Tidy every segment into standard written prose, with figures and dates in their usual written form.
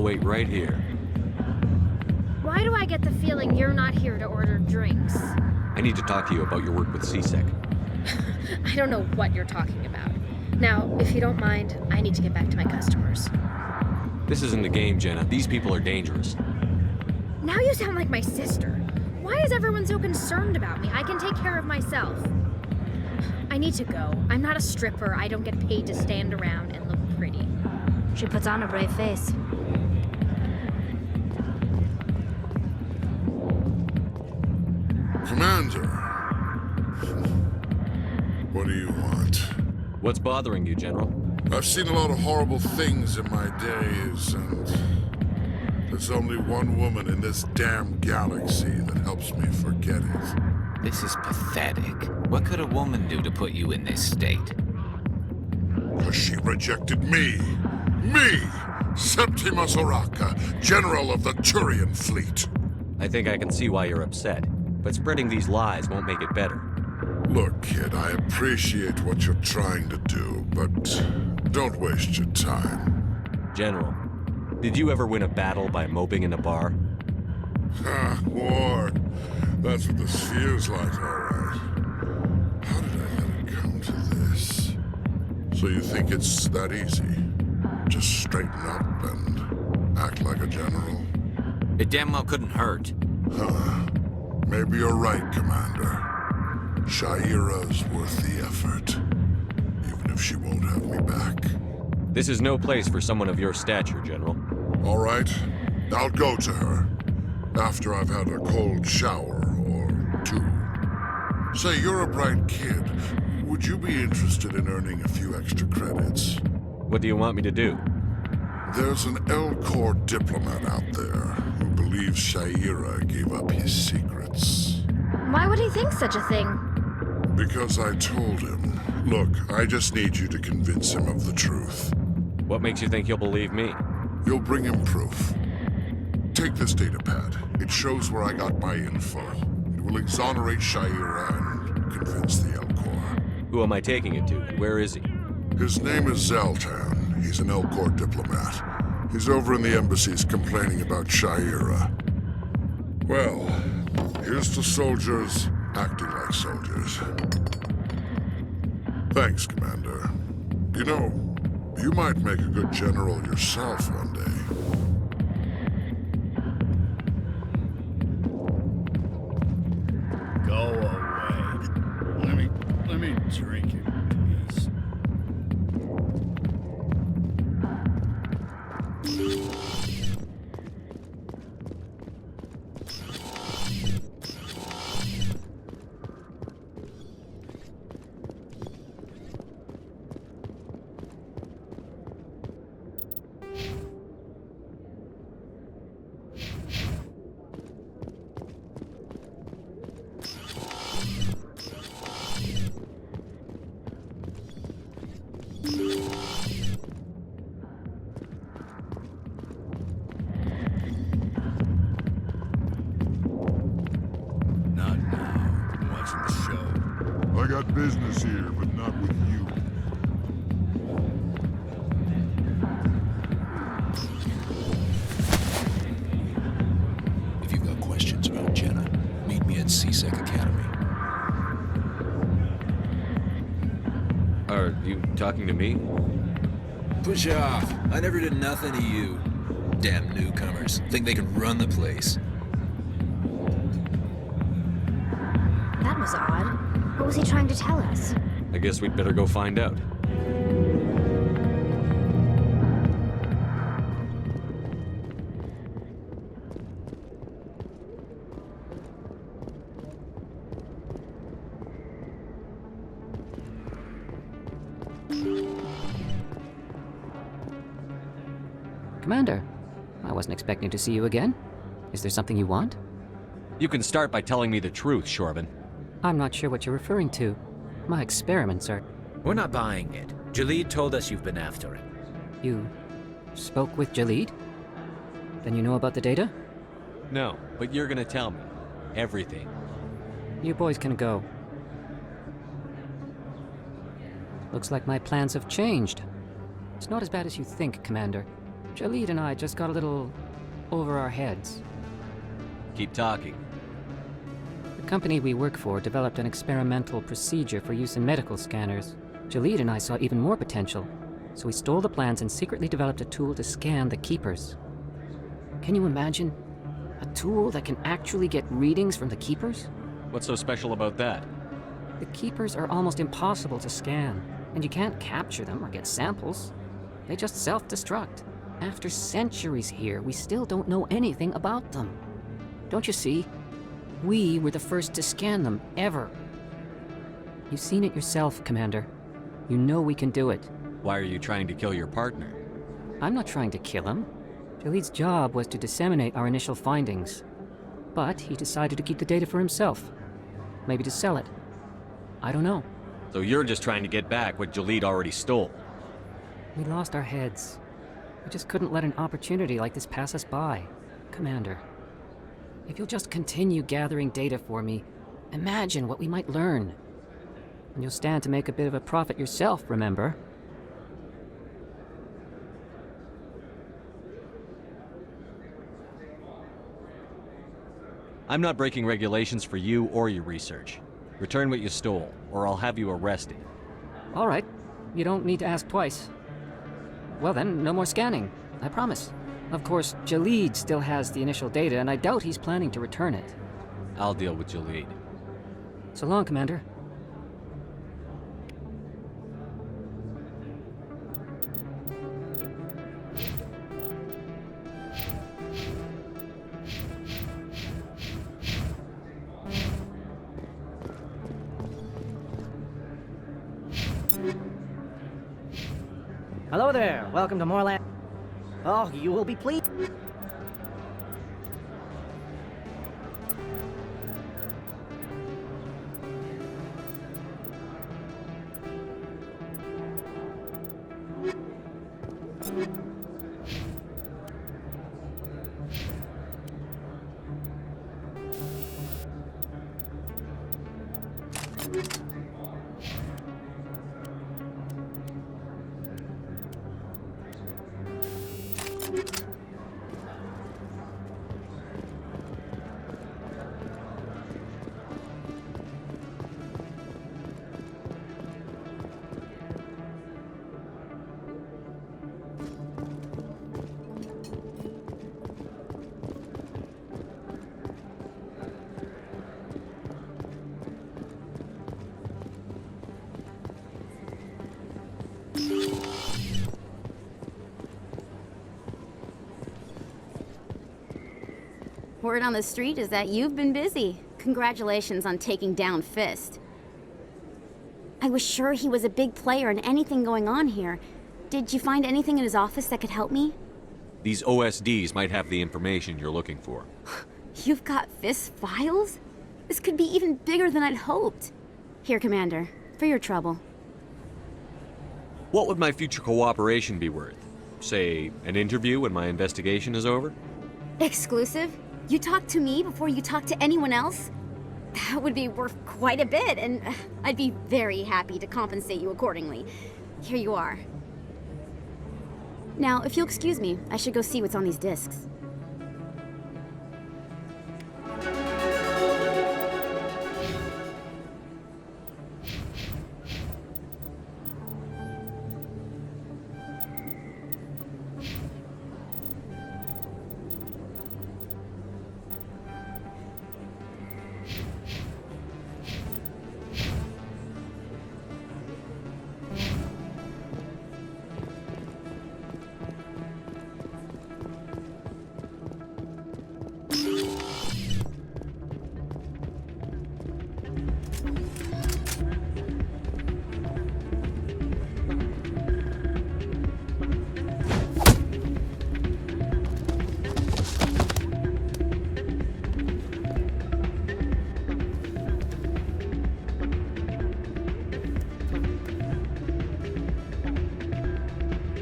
wait right here. Why do I get the feeling you're not here to order drinks? I need to talk to you about your work with CSEC. I don't know what you're talking about. Now, if you don't mind, I need to get back to my customers. This isn't a game, Jenna. These people are dangerous. Now you sound like my sister. Why is everyone so concerned about me? I can take care of myself. I need to go. I'm not a stripper. I don't get paid to stand around and look pretty. She puts on a brave face. Commander. What do you want? What's bothering you, General? I've seen a lot of horrible things in my days, and there's only one woman in this damn galaxy that helps me forget it. This is pathetic. What could a woman do to put you in this state? Because she rejected me! Me! Septimus Oraka, General of the Turian Fleet! I think I can see why you're upset, but spreading these lies won't make it better. Look, kid, I appreciate what you're trying to do, but don't waste your time. General, did you ever win a battle by moping in a bar? Ha, war. That's what this feels like, all right. How did I let it come to this? So you think it's that easy? Just straighten up and act like a general? It damn well couldn't hurt. Huh. Maybe you're right, Commander. Sha'ira's worth the effort, even if she won't have me back. This is no place for someone of your stature, General. All right, I'll go to her, after I've had a cold shower or two. Say, you're a bright kid. Would you be interested in earning a few extra credits? What do you want me to do? There's an Elcor diplomat out there who believes Sha'ira gave up his secrets. Why would he think such a thing? Because I told him. Look, I just need you to convince him of the truth. What makes you think he'll believe me? You'll bring him proof. Take this datapad. It shows where I got my info. It will exonerate Sha'ira and convince the Elcor. Who am I taking it to? Where is he? His name is Zaltan. He's an Elcor diplomat. He's over in the embassies complaining about Sha'ira. Well, here's to soldiers acting like soldiers. Thanks, Commander. You know, you might make a good general yourself one day. Go away. Let me drink it, please. Not now. I'm watching the show. I got business here, but not with you. If you've got questions about Jenna, meet me at CSEC Academy. Are you talking to me? Push off. I never did nothing to you. Damn newcomers. Think they can run the place. That was odd. What was he trying to tell us? I guess we'd better go find out. Commander, I wasn't expecting to see you again. Is there something you want? You can start by telling me the truth, Shorban. I'm not sure what you're referring to. My experiments are... We're not buying it. Jalid told us you've been after it. You spoke with Jalid? Then you know about the data? No, but you're gonna tell me. Everything. You boys can go. Looks like my plans have changed. It's not as bad as you think, Commander. Jalid and I just got a little over our heads. Keep talking. The company we work for developed an experimental procedure for use in medical scanners. Jalid and I saw even more potential, so we stole the plans and secretly developed a tool to scan the Keepers. Can you imagine? A tool that can actually get readings from the Keepers? What's so special about that? The Keepers are almost impossible to scan, and you can't capture them or get samples. They just self-destruct. After centuries here, we still don't know anything about them. Don't you see? We were the first to scan them, ever. You've seen it yourself, Commander. You know we can do it. Why are you trying to kill your partner? I'm not trying to kill him. Jalid's job was to disseminate our initial findings. But he decided to keep the data for himself. Maybe to sell it. I don't know. So you're just trying to get back what Jalid already stole. We lost our heads. We just couldn't let an opportunity like this pass us by. Commander, if you'll just continue gathering data for me, imagine what we might learn. And you'll stand to make a bit of a profit yourself, remember? I'm not breaking regulations for you or your research. Return what you stole, or I'll have you arrested. All right. You don't need to ask twice. Well then, no more scanning. I promise. Of course, Jalid still has the initial data, and I doubt he's planning to return it. I'll deal with Jalid. So long, Commander. Hello there. Welcome to Moorland. Oh, you will be pleased. Word on the street is that you've been busy. Congratulations on taking down Fist. I was sure he was a big player in anything going on here. Did you find anything in his office that could help me? These OSDs might have the information you're looking for. You've got Fist's files? This could be even bigger than I'd hoped. Here, Commander, for your trouble. What would my future cooperation be worth? Say, an interview when my investigation is over? Exclusive? You talk to me before you talk to anyone else? That would be worth quite a bit, and I'd be very happy to compensate you accordingly. Here you are. Now, if you'll excuse me, I should go see what's on these discs.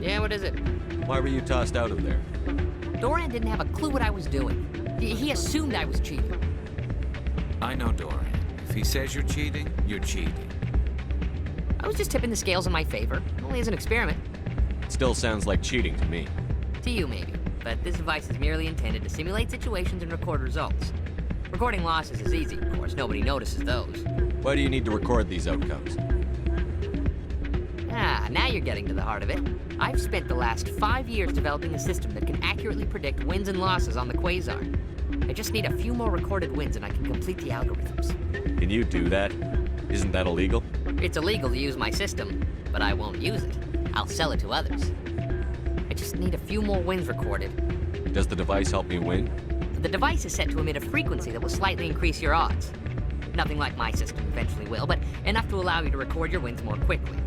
Yeah, what is it? Why were you tossed out of there? Doran didn't have a clue what I was doing. He assumed I was cheating. I know Doran. If he says you're cheating, you're cheating. I was just tipping the scales in my favor, only as an experiment. Still sounds like cheating to me. To you, maybe. But this device is merely intended to simulate situations and record results. Recording losses is easy, of course. Nobody notices those. Why do you need to record these outcomes? Ah, now you're getting to the heart of it. I've spent the last 5 years developing a system that can accurately predict wins and losses on the Quasar. I just need a few more recorded wins and I can complete the algorithms. Can you do that? Isn't that illegal? It's illegal to use my system, but I won't use it. I'll sell it to others. I just need a few more wins recorded. Does the device help me win? The device is set to emit a frequency that will slightly increase your odds. Nothing like my system eventually will, but enough to allow you to record your wins more quickly.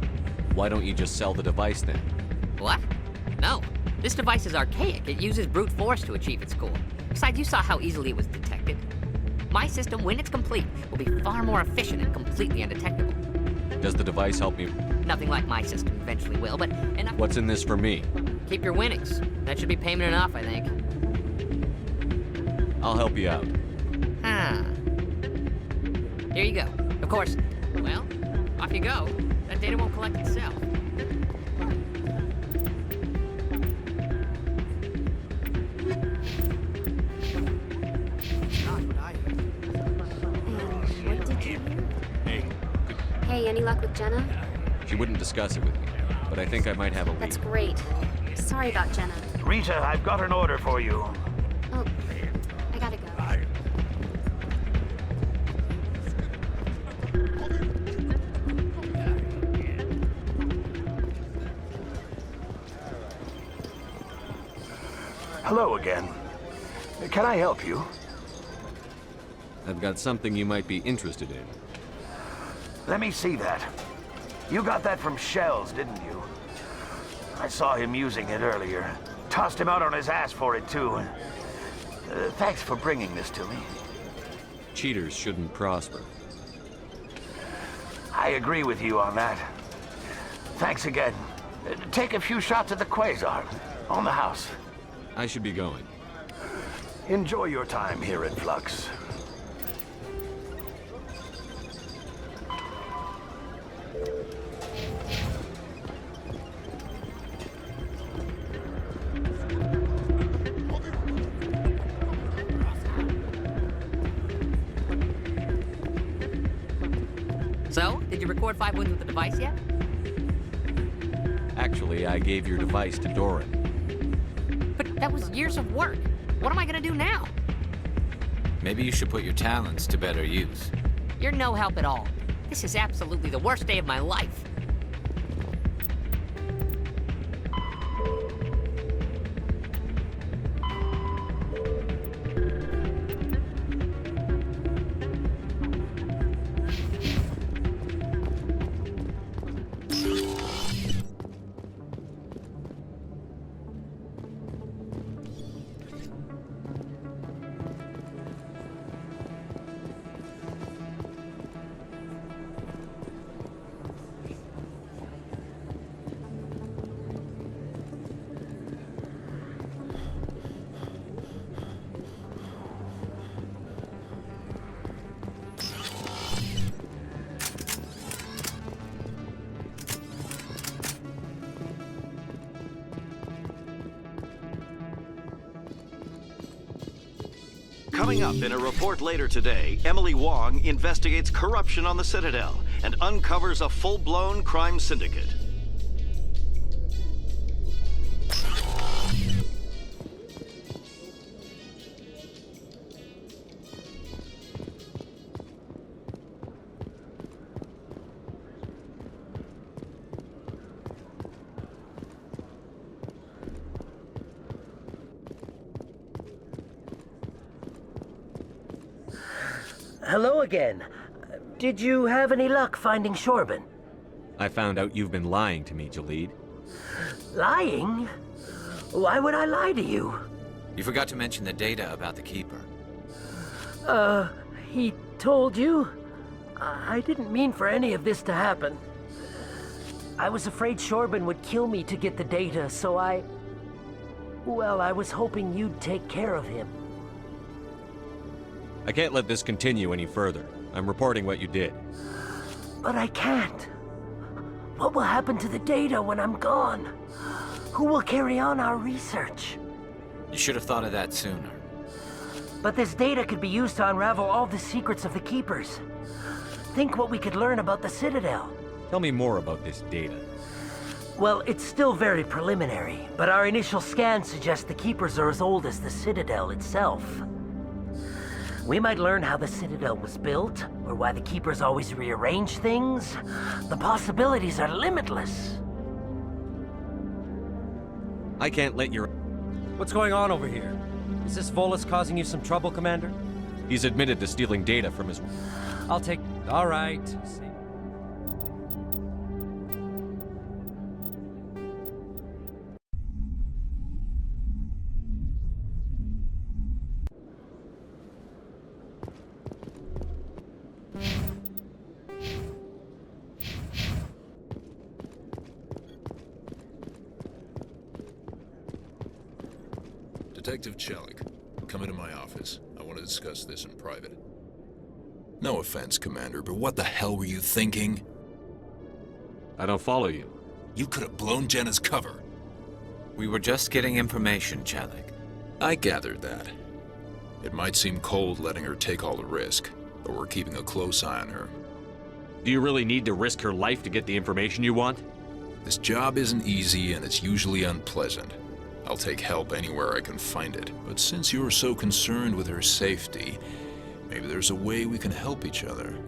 Why don't you just sell the device then? What? No. This device is archaic. It uses brute force to achieve its goal. Besides, you saw how easily it was detected. My system, when it's complete, will be far more efficient and completely undetectable. Does the device help me? Nothing like my system eventually will, but enough. What's in this for me? Keep your winnings. That should be payment enough, I think. I'll help you out. Huh. Here you go. Of course, well, off you go. That data won't collect itself. Hey, any luck with Jenna? She wouldn't discuss it with me, but I think I might have a lead. That's great. Sorry about Jenna. Rita, I've got an order for you. Oh, I gotta go. Hello again. Can I help you? I've got something you might be interested in. Let me see that. You got that from Shells, didn't you? I saw him using it earlier. Tossed him out on his ass for it, too. Thanks for bringing this to me. Cheaters shouldn't prosper. I agree with you on that. Thanks again. Take a few shots at the Quasar. On the house. I should be going. Enjoy your time here at Flux. So, did you record 5 wins with the device yet? Actually, I gave your device to Doran. But that was years of work. What am I gonna do now? Maybe you should put your talents to better use. You're no help at all. This is absolutely the worst day of my life. Coming up in a report later today, Emily Wong investigates corruption on the Citadel and uncovers a full-blown crime syndicate. Hello again. Did you have any luck finding Shorban? I found out you've been lying to me, Jalid. Lying? Why would I lie to you? You forgot to mention the data about the Keeper. He told you? I didn't mean for any of this to happen. I was afraid Shorban would kill me to get the data, so well, I was hoping you'd take care of him. I can't let this continue any further. I'm reporting what you did. But I can't. What will happen to the data when I'm gone? Who will carry on our research? You should have thought of that sooner. But this data could be used to unravel all the secrets of the Keepers. Think what we could learn about the Citadel. Tell me more about this data. Well, it's still very preliminary, but our initial scans suggest the Keepers are as old as the Citadel itself. We might learn how the Citadel was built, or why the Keepers always rearrange things. The possibilities are limitless. I can't let your... What's going on over here? Is this Volus causing you some trouble, Commander? He's admitted to stealing data from his... I'll take... All right. Detective Chelik, come into my office. I want to discuss this in private. No offense, Commander, but what the hell were you thinking? I don't follow you. You could have blown Jenna's cover. We were just getting information, Chelik. I gathered that. It might seem cold letting her take all the risk, but we're keeping a close eye on her. Do you really need to risk her life to get the information you want? This job isn't easy and it's usually unpleasant. I'll take help anywhere I can find it, but since you're so concerned with her safety, maybe there's a way we can help each other.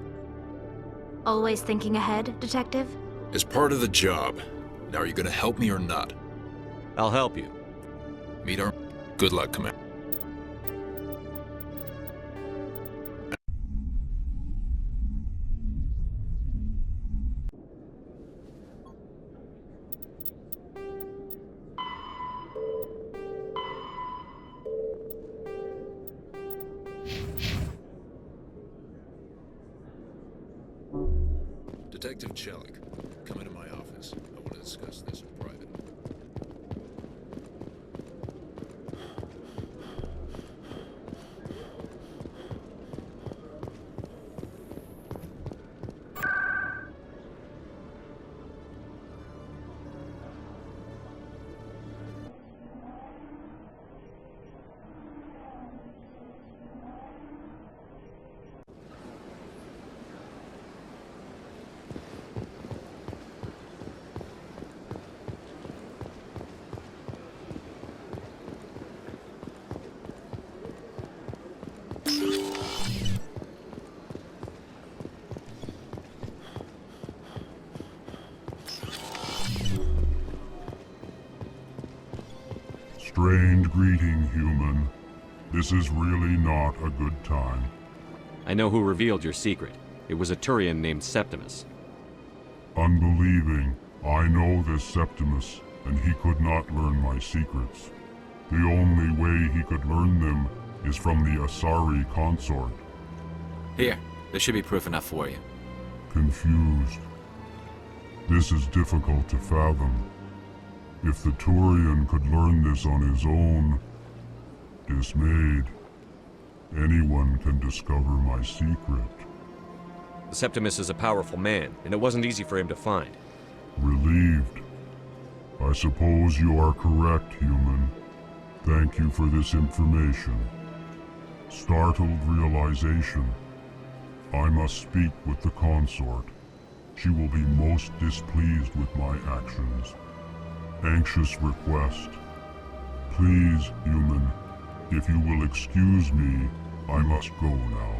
Always thinking ahead, Detective? As part of the job. Now, are you gonna help me or not? I'll help you. Meet our... Good luck, Commander. Detective Chelik, come into my office. I want to discuss this in private. Strange greeting, human. This is really not a good time. I know who revealed your secret. It was a Turian named Septimus. Unbelieving, I know this Septimus, and he could not learn my secrets. The only way he could learn them is from the Asari consort. Here, this should be proof enough for you. Confused. This is difficult to fathom. If the Turian could learn this on his own, dismayed, anyone can discover my secret. Septimus is a powerful man, and it wasn't easy for him to find. Relieved. I suppose you are correct, human. Thank you for this information. Startled realization. I must speak with the consort. She will be most displeased with my actions. Anxious request. Please, human, if you will excuse me, I must go now.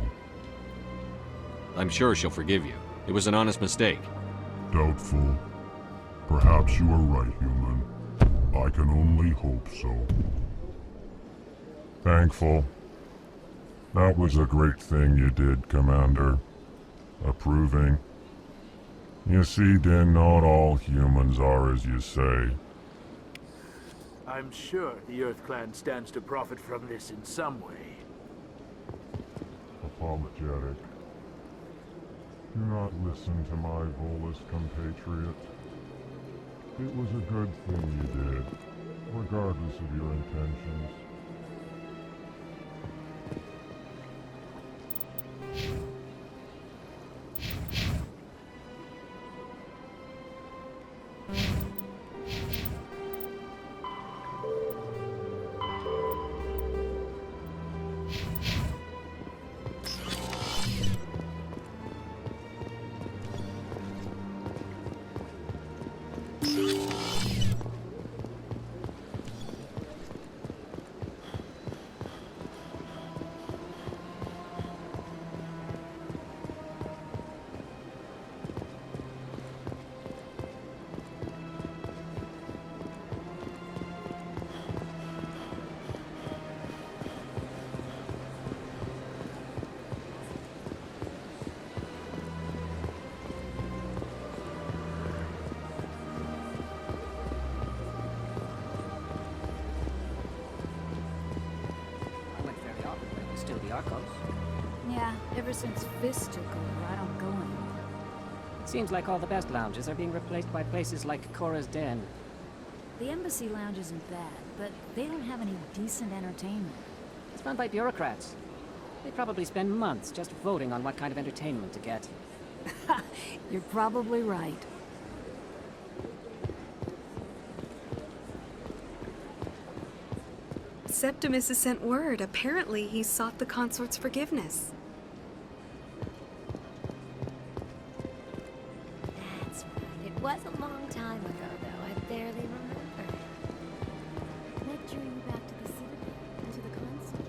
I'm sure she'll forgive you. It was an honest mistake. Doubtful. Perhaps you are right, human. I can only hope so. Thankful. That was a great thing you did, Commander. Approving. You see, then, not all humans are as you say. I'm sure the Earth Clan stands to profit from this in some way. Apologetic. Do not listen to my Volus compatriot. It was a good thing you did, regardless of your intentions. goes. Yeah, ever since Fist took over, I don't go anymore. It seems like all the best lounges are being replaced by places like Cora's Den. The Embassy Lounge isn't bad, but they don't have any decent entertainment. It's run by bureaucrats. They probably spend months just voting on what kind of entertainment to get. You're probably right. Septimus has sent word. Apparently, he sought the consort's forgiveness. That's right. It was a long time ago, though. I barely remember. What drew you back to the Citadel and to the consort?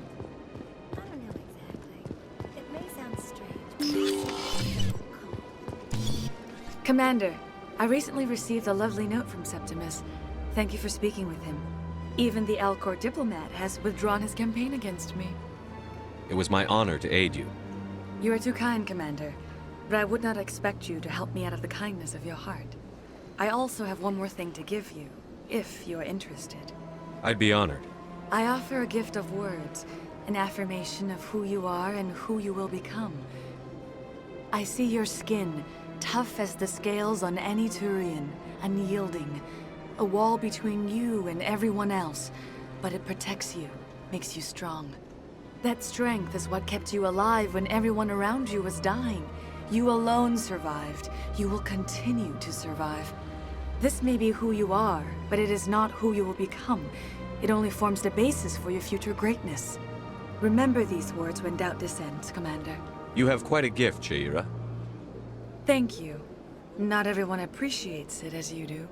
I don't know exactly. It may sound strange, but Commander, I recently received a lovely note from Septimus. Thank you for speaking with him. Even the Alcor diplomat has withdrawn his campaign against me. It was my honor to aid you. You are too kind, Commander, but I would not expect you to help me out of the kindness of your heart. I also have one more thing to give you, if you are interested. I'd be honored. I offer a gift of words, an affirmation of who you are and who you will become. I see your skin, tough as the scales on any Turian, unyielding. A wall between you and everyone else, but it protects you, makes you strong. That strength is what kept you alive when everyone around you was dying. You alone survived. You will continue to survive. This may be who you are, but it is not who you will become. It only forms the basis for your future greatness. Remember these words when doubt descends, Commander. You have quite a gift, Sha'ira. Thank you. Not everyone appreciates it as you do.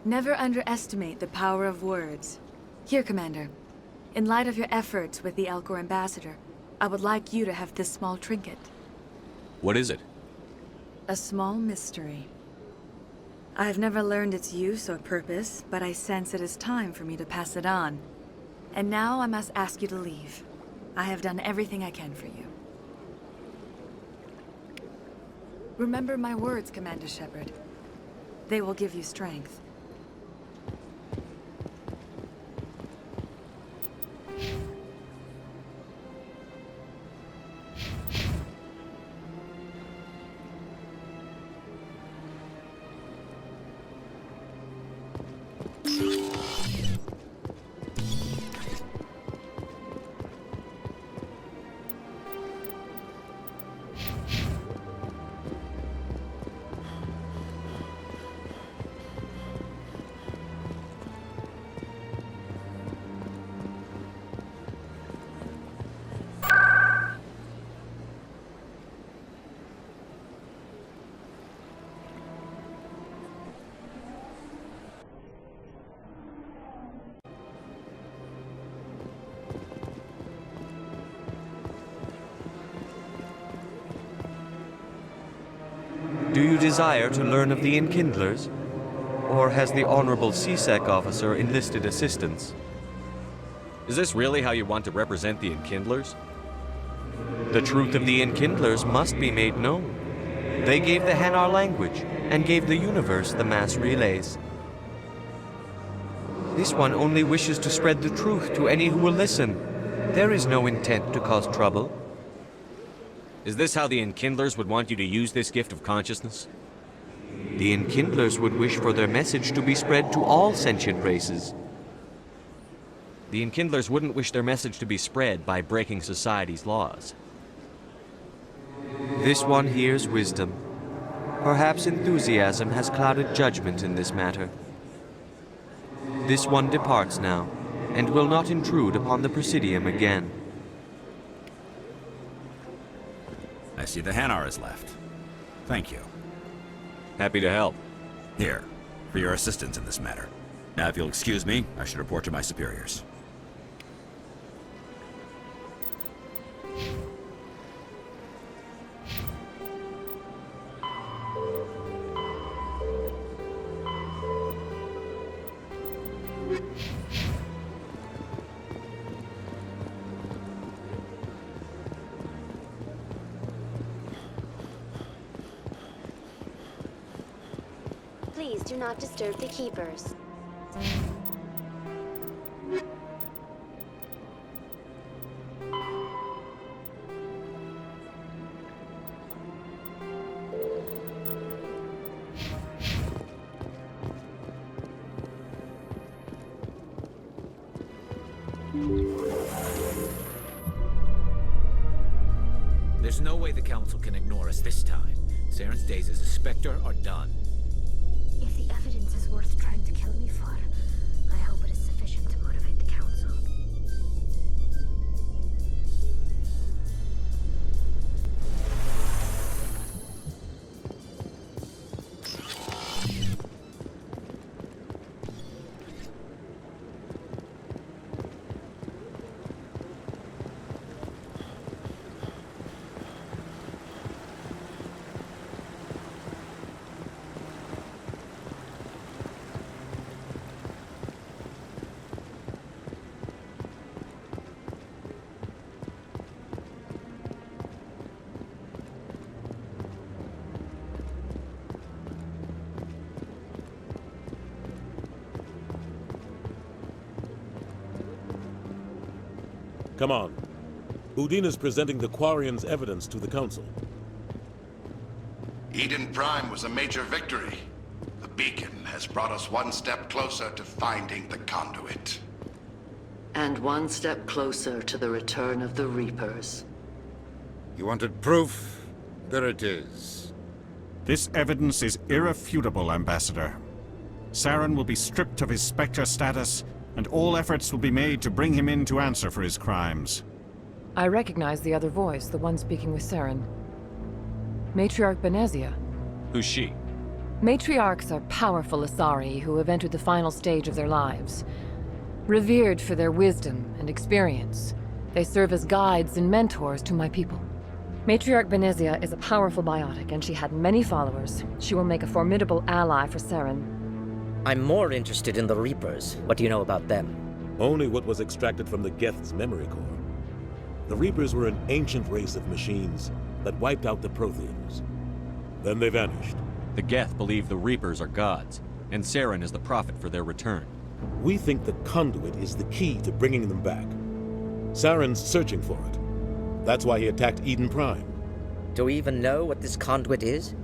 Never underestimate the power of words. Here, Commander. In light of your efforts with the Alcor ambassador, I would like you to have this small trinket. What is it? A small mystery. I have never learned its use or purpose, but I sense it is time for me to pass it on. And now I must ask you to leave. I have done everything I can for you. Remember my words, Commander Shepard. They will give you strength. Do you desire to learn of the Enkindlers? Or has the Honorable C-Sec officer enlisted assistance? Is this really how you want to represent the Enkindlers? The truth of the Enkindlers must be made known. They gave the Hanar language, and gave the universe the mass relays. This one only wishes to spread the truth to any who will listen. There is no intent to cause trouble. Is this how the Enkindlers would want you to use this gift of consciousness? The Enkindlers would wish for their message to be spread to all sentient races. The Enkindlers wouldn't wish their message to be spread by breaking society's laws. This one hears wisdom. Perhaps enthusiasm has clouded judgment in this matter. This one departs now, and will not intrude upon the Presidium again. I see the Hanar is left. Thank you. Happy to help. Here, for your assistance in this matter. Now, if you'll excuse me, I should report to my superiors. Please do not disturb the keepers. the Council can ignore us this time. Saren's days as a Spectre are done. If the evidence is worth trying to kill me for, I hope it is sufficient to motivate the Council. Come on. Udine is presenting the Quarians' evidence to the Council. Eden Prime was a major victory. The beacon has brought us one step closer to finding the conduit. And one step closer to the return of the Reapers. You wanted proof? There it is. This evidence is irrefutable, Ambassador. Saren will be stripped of his Spectre status, and all efforts will be made to bring him in to answer for his crimes. I recognize the other voice, the one speaking with Saren. Matriarch Benezia. Who's she? Matriarchs are powerful Asari who have entered the final stage of their lives. Revered for their wisdom and experience, they serve as guides and mentors to my people. Matriarch Benezia is a powerful biotic, and she had many followers. She will make a formidable ally for Saren. I'm more interested in the Reapers. What do you know about them? Only what was extracted from the Geth's memory core. The Reapers were an ancient race of machines that wiped out the Protheans. Then they vanished. The Geth believe the Reapers are gods, and Saren is the prophet for their return. We think the conduit is the key to bringing them back. Saren's searching for it. That's why he attacked Eden Prime. Do we even know what this conduit is?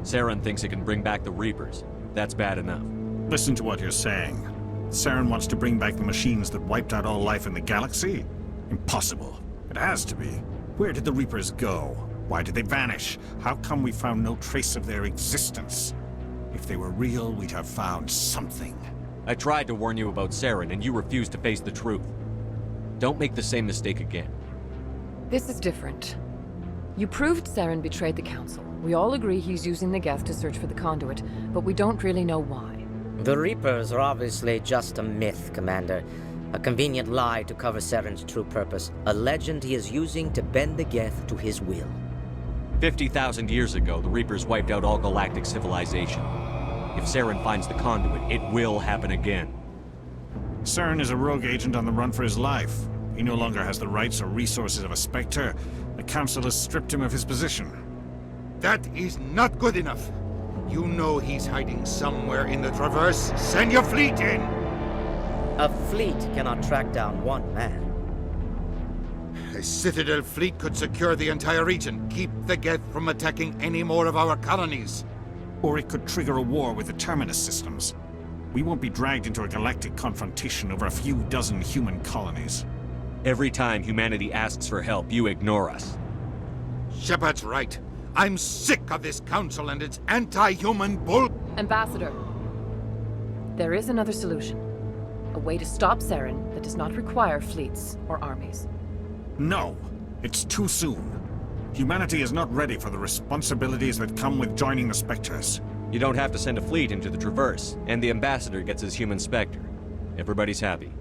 Saren thinks it can bring back the Reapers. That's bad enough. Listen to what you're saying. Saren wants to bring back the machines that wiped out all life in the galaxy? Impossible. It has to be. Where did the Reapers go? Why did they vanish? How come we found no trace of their existence? If they were real, we'd have found something. I tried to warn you about Saren, and you refused to face the truth. Don't make the same mistake again. This is different. You proved Saren betrayed the Council. We all agree he's using the Geth to search for the conduit, but we don't really know why. The Reapers are obviously just a myth, Commander. A convenient lie to cover Saren's true purpose. A legend he is using to bend the Geth to his will. 50,000 years ago, the Reapers wiped out all galactic civilization. If Saren finds the conduit, it will happen again. Saren is a rogue agent on the run for his life. He no longer has the rights or resources of a Spectre. The Council has stripped him of his position. That is not good enough. You know he's hiding somewhere in the Traverse. Send your fleet in! A fleet cannot track down one man. A Citadel fleet could secure the entire region, keep the Geth from attacking any more of our colonies. Or it could trigger a war with the Terminus systems. We won't be dragged into a galactic confrontation over a few dozen human colonies. Every time humanity asks for help, you ignore us. Shepard's right. I'm sick of this council and its anti-human bull... Ambassador, there is another solution. A way to stop Saren that does not require fleets or armies. No, it's too soon. Humanity is not ready for the responsibilities that come with joining the Spectres. You don't have to send a fleet into the Traverse, and the Ambassador gets his human Spectre. Everybody's happy.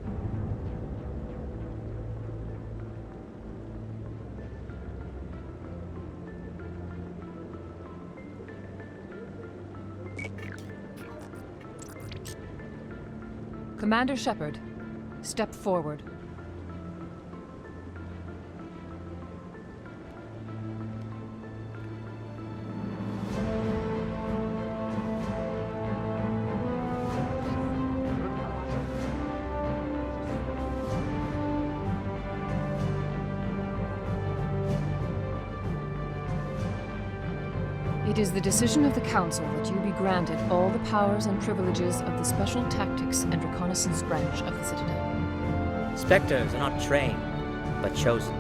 Commander Shepard, step forward. It is the decision of the Council that you be granted all the powers and privileges of the Special Tactics and Reconnaissance branch of the Citadel. Spectres are not trained, but chosen.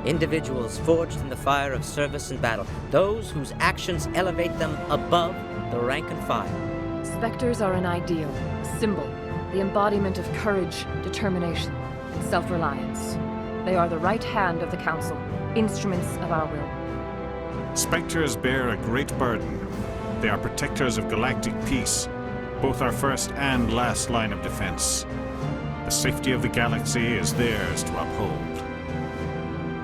Individuals forged in the fire of service and battle. Those whose actions elevate them above the rank and file. Spectres are an ideal, a symbol, the embodiment of courage, determination, and self-reliance. They are the right hand of the Council, instruments of our will. Spectres bear a great burden. They are protectors of galactic peace, both our first and last line of defense. The safety of the galaxy is theirs to uphold.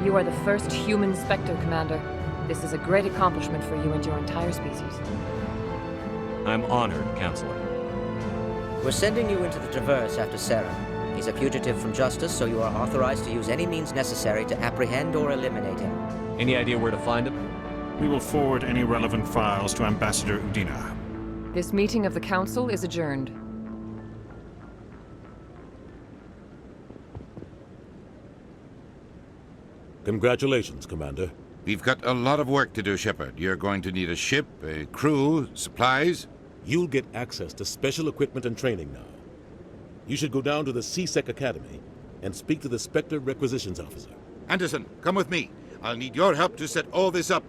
You are the first human Spectre, Commander. This is a great accomplishment for you and your entire species. I'm honored, Counselor. We're sending you into the Traverse after Saren. He's a fugitive from justice, so you are authorized to use any means necessary to apprehend or eliminate him. Any idea where to find him? We will forward any relevant files to Ambassador Udina. This meeting of the Council is adjourned. Congratulations, Commander. We've got a lot of work to do, Shepard. You're going to need a ship, a crew, supplies. You'll get access to special equipment and training now. You should go down to the C-Sec Academy and speak to the Spectre Requisitions Officer. Anderson, come with me. I'll need your help to set all this up.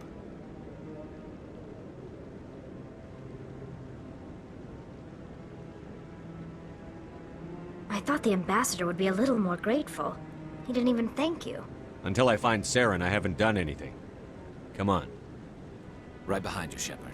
I thought the ambassador would be a little more grateful. He didn't even thank you. Until I find Saren, I haven't done anything. Come on. Right behind you, Shepard.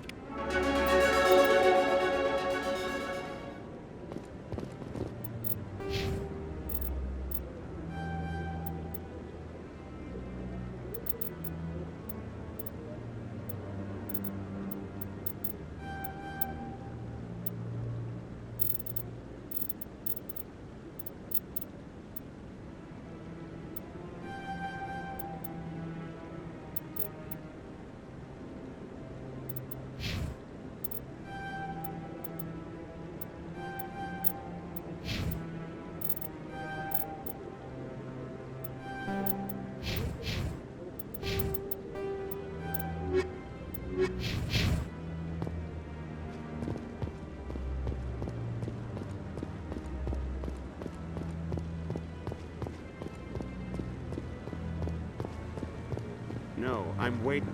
No, I'm waiting.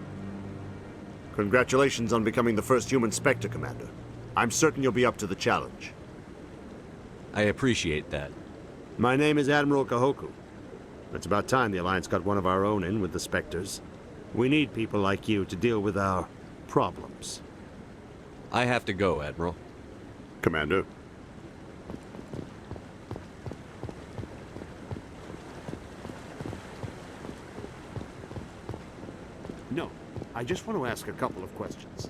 Congratulations on becoming the first human Spectre, Commander. I'm certain you'll be up to the challenge. I appreciate that. My name is Admiral Kahoku. It's about time the Alliance got one of our own in with the Spectres. We need people like you to deal with our problems. I have to go, Admiral. Commander. No, I just want to ask a couple of questions.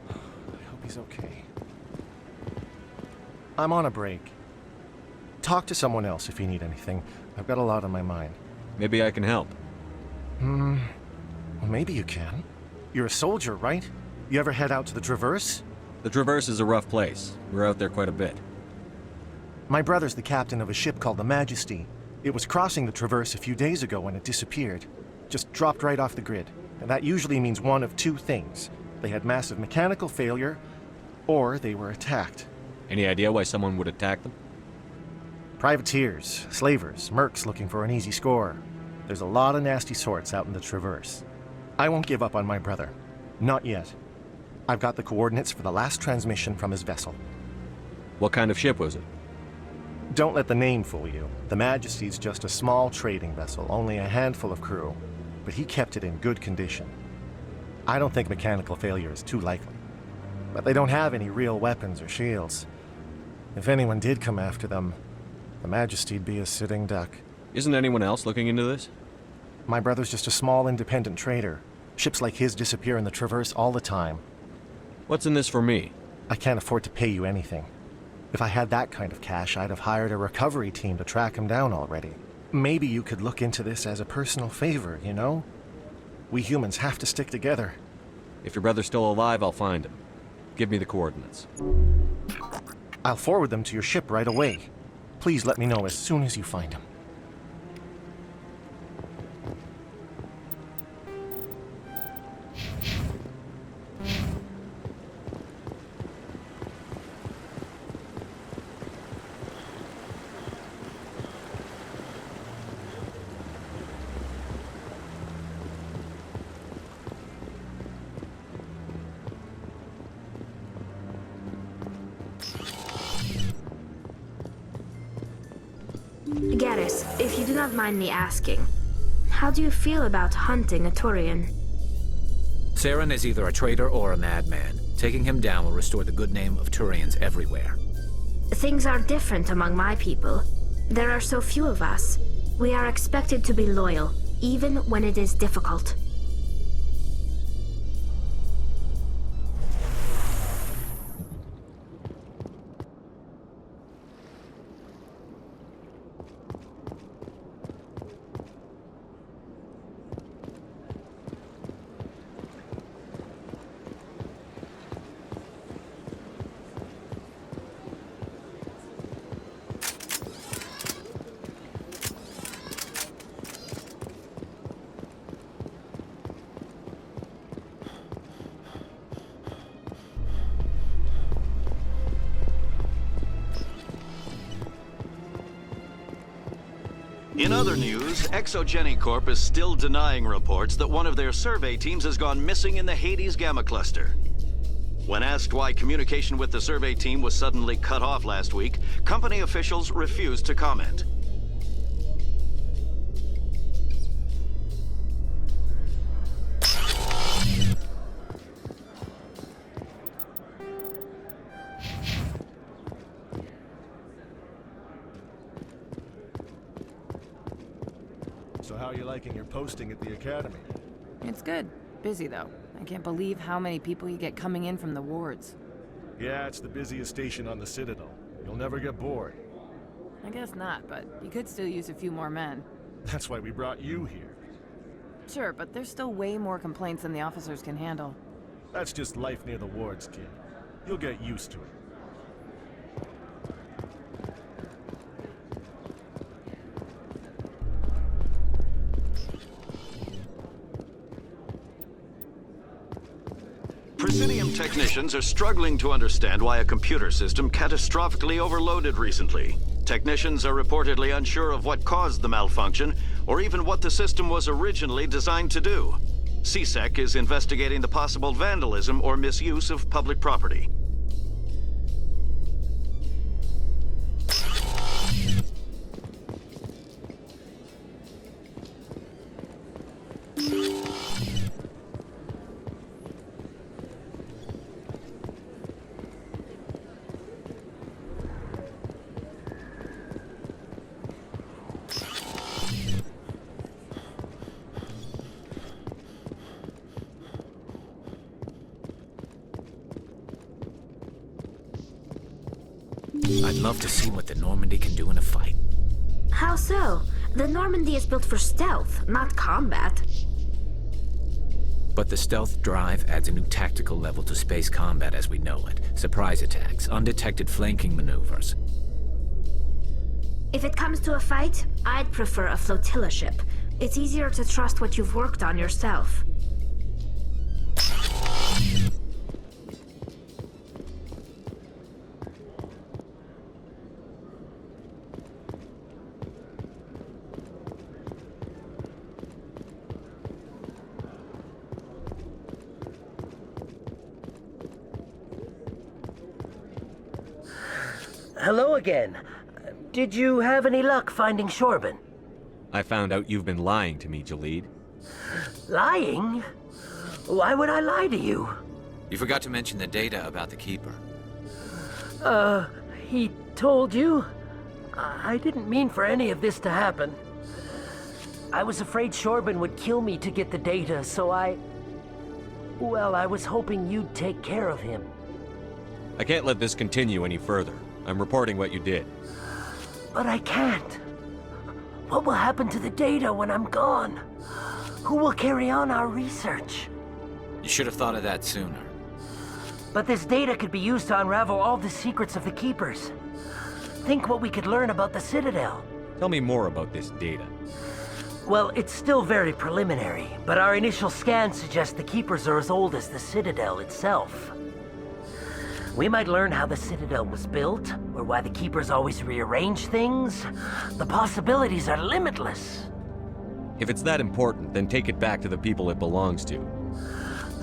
I hope he's okay. I'm on a break. Talk to someone else if you need anything. I've got a lot on my mind. Maybe I can help. Well, maybe you can. You're a soldier, right? You ever head out to the Traverse? The Traverse is a rough place. We're out there quite a bit. My brother's the captain of a ship called the Majesty. It was crossing the Traverse a few days ago when it disappeared. Just dropped right off the grid. And that usually means one of two things. They had massive mechanical failure, or they were attacked. Any idea why someone would attack them? Privateers, slavers, mercs looking for an easy score. There's a lot of nasty sorts out in the Traverse. I won't give up on my brother. Not yet. I've got the coordinates for the last transmission from his vessel. What kind of ship was it? Don't let the name fool you. The Majesty's just a small trading vessel, only a handful of crew. But he kept it in good condition. I don't think mechanical failure is too likely. But they don't have any real weapons or shields. If anyone did come after them, the Majesty'd be a sitting duck. Isn't anyone else looking into this? My brother's just a small independent trader. Ships like his disappear in the Traverse all the time. What's in this for me? I can't afford to pay you anything. If I had that kind of cash, I'd have hired a recovery team to track him down already. Maybe you could look into this as a personal favor, you know? We humans have to stick together. If your brother's still alive, I'll find him. Give me the coordinates. I'll forward them to your ship right away. Please let me know as soon as you find him. Garrus, if you do not mind me asking, how do you feel about hunting a Turian? Saren is either a traitor or a madman. Taking him down will restore the good name of Turians everywhere. Things are different among my people. There are so few of us. We are expected to be loyal, even when it is difficult. In other news, Exogeny Corp is still denying reports that one of their survey teams has gone missing in the Hades Gamma Cluster. When asked why communication with the survey team was suddenly cut off last week, company officials refused to comment. So how are you liking your posting at the Academy? It's good. Busy, though. I can't believe how many people you get coming in from the wards. Yeah, it's the busiest station on the Citadel. You'll never get bored. I guess not, but you could still use a few more men. That's why we brought you here. Sure, but there's still way more complaints than the officers can handle. That's just life near the wards, kid. You'll get used to it. Presidium technicians are struggling to understand why a computer system catastrophically overloaded recently. Technicians are reportedly unsure of what caused the malfunction, or even what the system was originally designed to do. CSEC is investigating the possible vandalism or misuse of public property. I'd love to see what the Normandy can do in a fight. How so? The Normandy is built for stealth, not combat. But the stealth drive adds a new tactical level to space combat as we know it. Surprise attacks, undetected flanking maneuvers. If it comes to a fight, I'd prefer a flotilla ship. It's easier to trust what you've worked on yourself. Hello again. Did you have any luck finding Shorban? I found out you've been lying to me, Jalid. Lying? Why would I lie to you? You forgot to mention the data about the Keeper. He told you? I didn't mean for any of this to happen. I was afraid Shorban would kill me to get the data, so well, I was hoping you'd take care of him. I can't let this continue any further. I'm reporting what you did. But I can't. What will happen to the data when I'm gone? Who will carry on our research? You should have thought of that sooner. But this data could be used to unravel all the secrets of the Keepers. Think what we could learn about the Citadel. Tell me more about this data. Well, it's still very preliminary, but our initial scans suggest the Keepers are as old as the Citadel itself. We might learn how the Citadel was built, or why the Keepers always rearrange things. The possibilities are limitless. If it's that important, then take it back to the people it belongs to.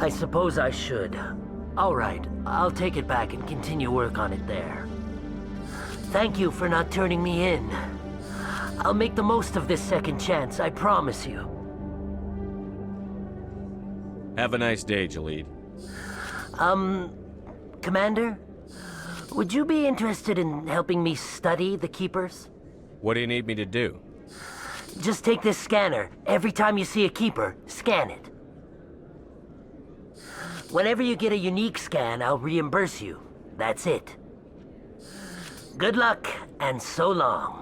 I suppose I should. All right, I'll take it back and continue work on it there. Thank you for not turning me in. I'll make the most of this second chance, I promise you. Have a nice day, Jalid. Commander? Would you be interested in helping me study the Keepers? What do you need me to do? Just take this scanner. Every time you see a Keeper, scan it. Whenever you get a unique scan, I'll reimburse you. That's it. Good luck, and so long.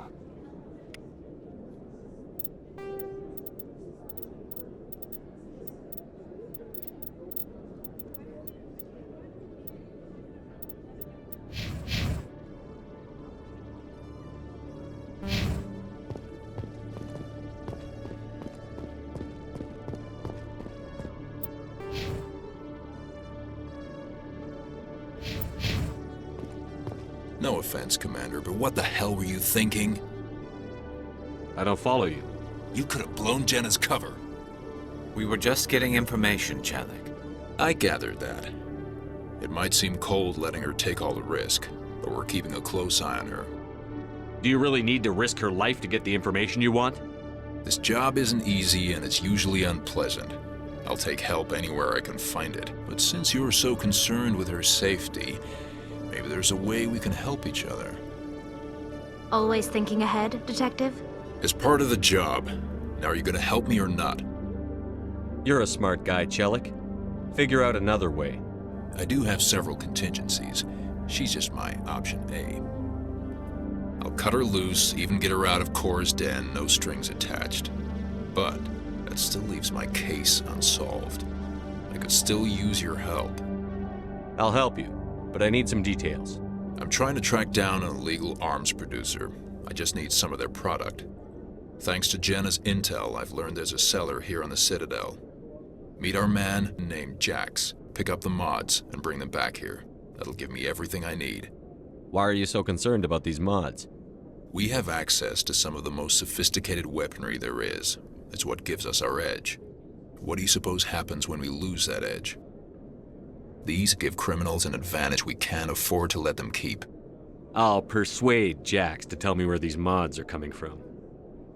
No offense, Commander, but what the hell were you thinking? I don't follow you. You could have blown Jenna's cover. We were just getting information, Chalik. I gathered that. It might seem cold letting her take all the risk, but we're keeping a close eye on her. Do you really need to risk her life to get the information you want? This job isn't easy and it's usually unpleasant. I'll take help anywhere I can find it. But since you're so concerned with her safety, maybe there's a way we can help each other. Always thinking ahead, Detective? As part of the job. Now, are you gonna help me or not? You're a smart guy, Chelik. Figure out another way. I do have several contingencies. She's just my option A. I'll cut her loose, even get her out of Kor's den, no strings attached. But that still leaves my case unsolved. I could still use your help. I'll help you, but I need some details. I'm trying to track down an illegal arms producer. I just need some of their product. Thanks to Jenna's intel, I've learned there's a seller here on the Citadel. Meet our man named Jax. Pick up the mods and bring them back here. That'll give me everything I need. Why are you so concerned about these mods? We have access to some of the most sophisticated weaponry there is. It's what gives us our edge. What do you suppose happens when we lose that edge? These give criminals an advantage we can't afford to let them keep. I'll persuade Jax to tell me where these mods are coming from.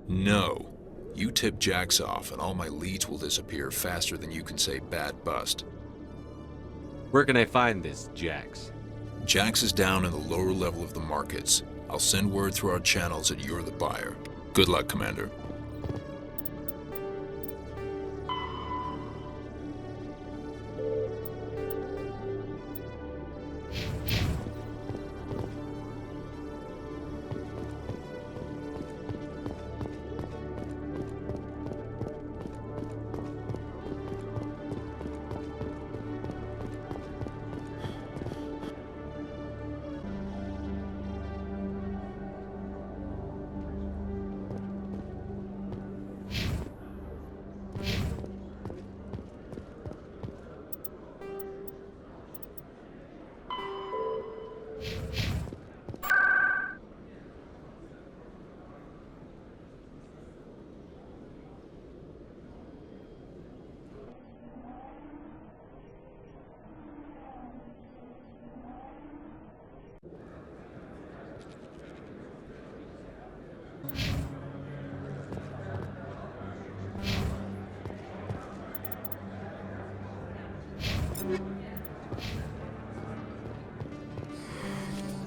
No. You tip Jax off and all my leads will disappear faster than you can say bad bust. Where can I find this Jax? Jax is down in the lower level of the markets. I'll send word through our channels that you're the buyer. Good luck, Commander.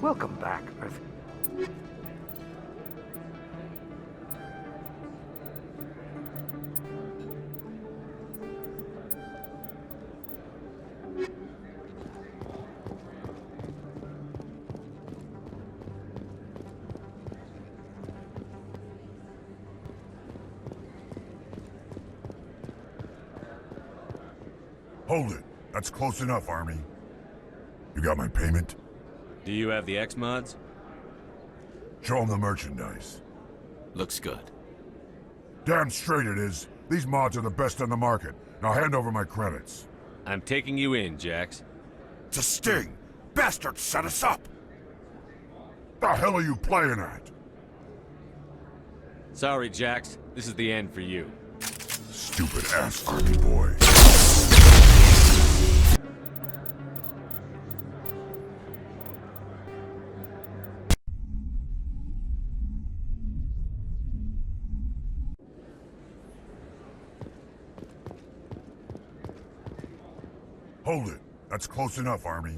Welcome back, Earth. Hold it. That's close enough, Army. You got my payment? Do you have the X-mods? Show them the merchandise. Looks good. Damn straight it is. These mods are the best on the market. Now hand over my credits. I'm taking you in, Jax. It's a sting! Bastards set us up! The hell are you playing at? Sorry, Jax. This is the end for you. Stupid ass Army boy. Hold it. That's close enough, Army.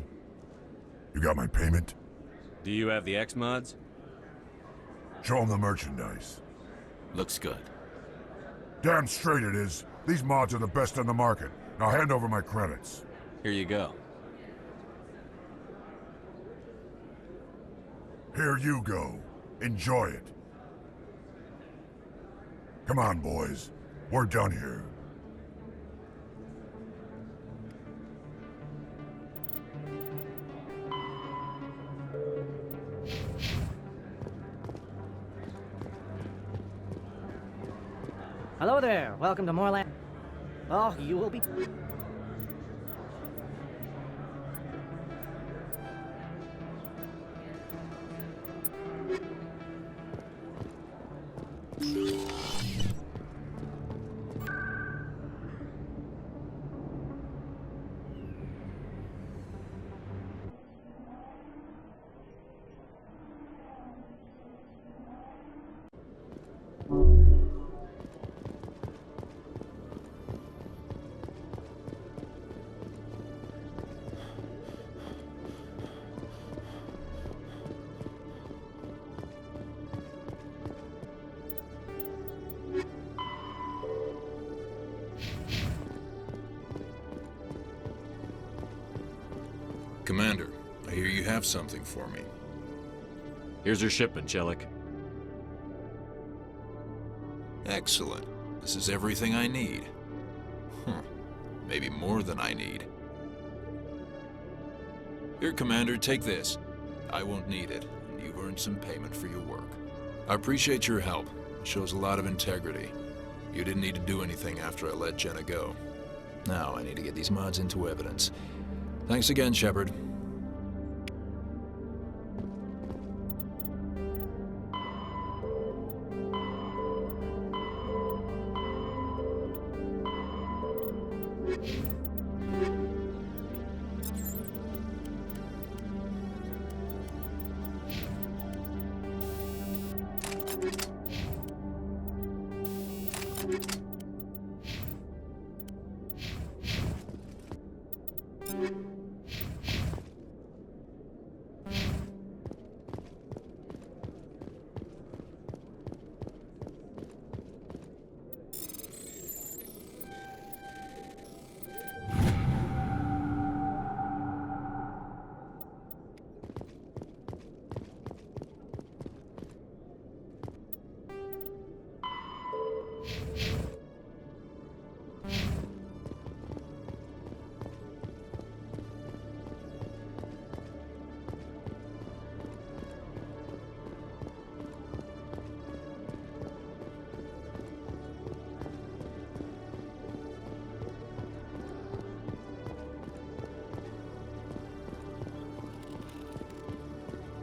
You got my payment? Do you have the X-Mods? Show them the merchandise. Looks good. Damn straight it is. These mods are the best on the market. Now hand over my credits. Here you go. Here you go. Enjoy it. Come on, boys. We're done here. Hello there. Welcome to Moorland. Oh, you will be... Commander, I hear you have something for me. Here's your shipment, Chelik. Excellent. This is everything I need. Maybe more than I need. Here, Commander, take this. I won't need it, and you've earned some payment for your work. I appreciate your help. It shows a lot of integrity. You didn't need to do anything after I let Jenna go. Now I need to get these mods into evidence. Thanks again, Shepard.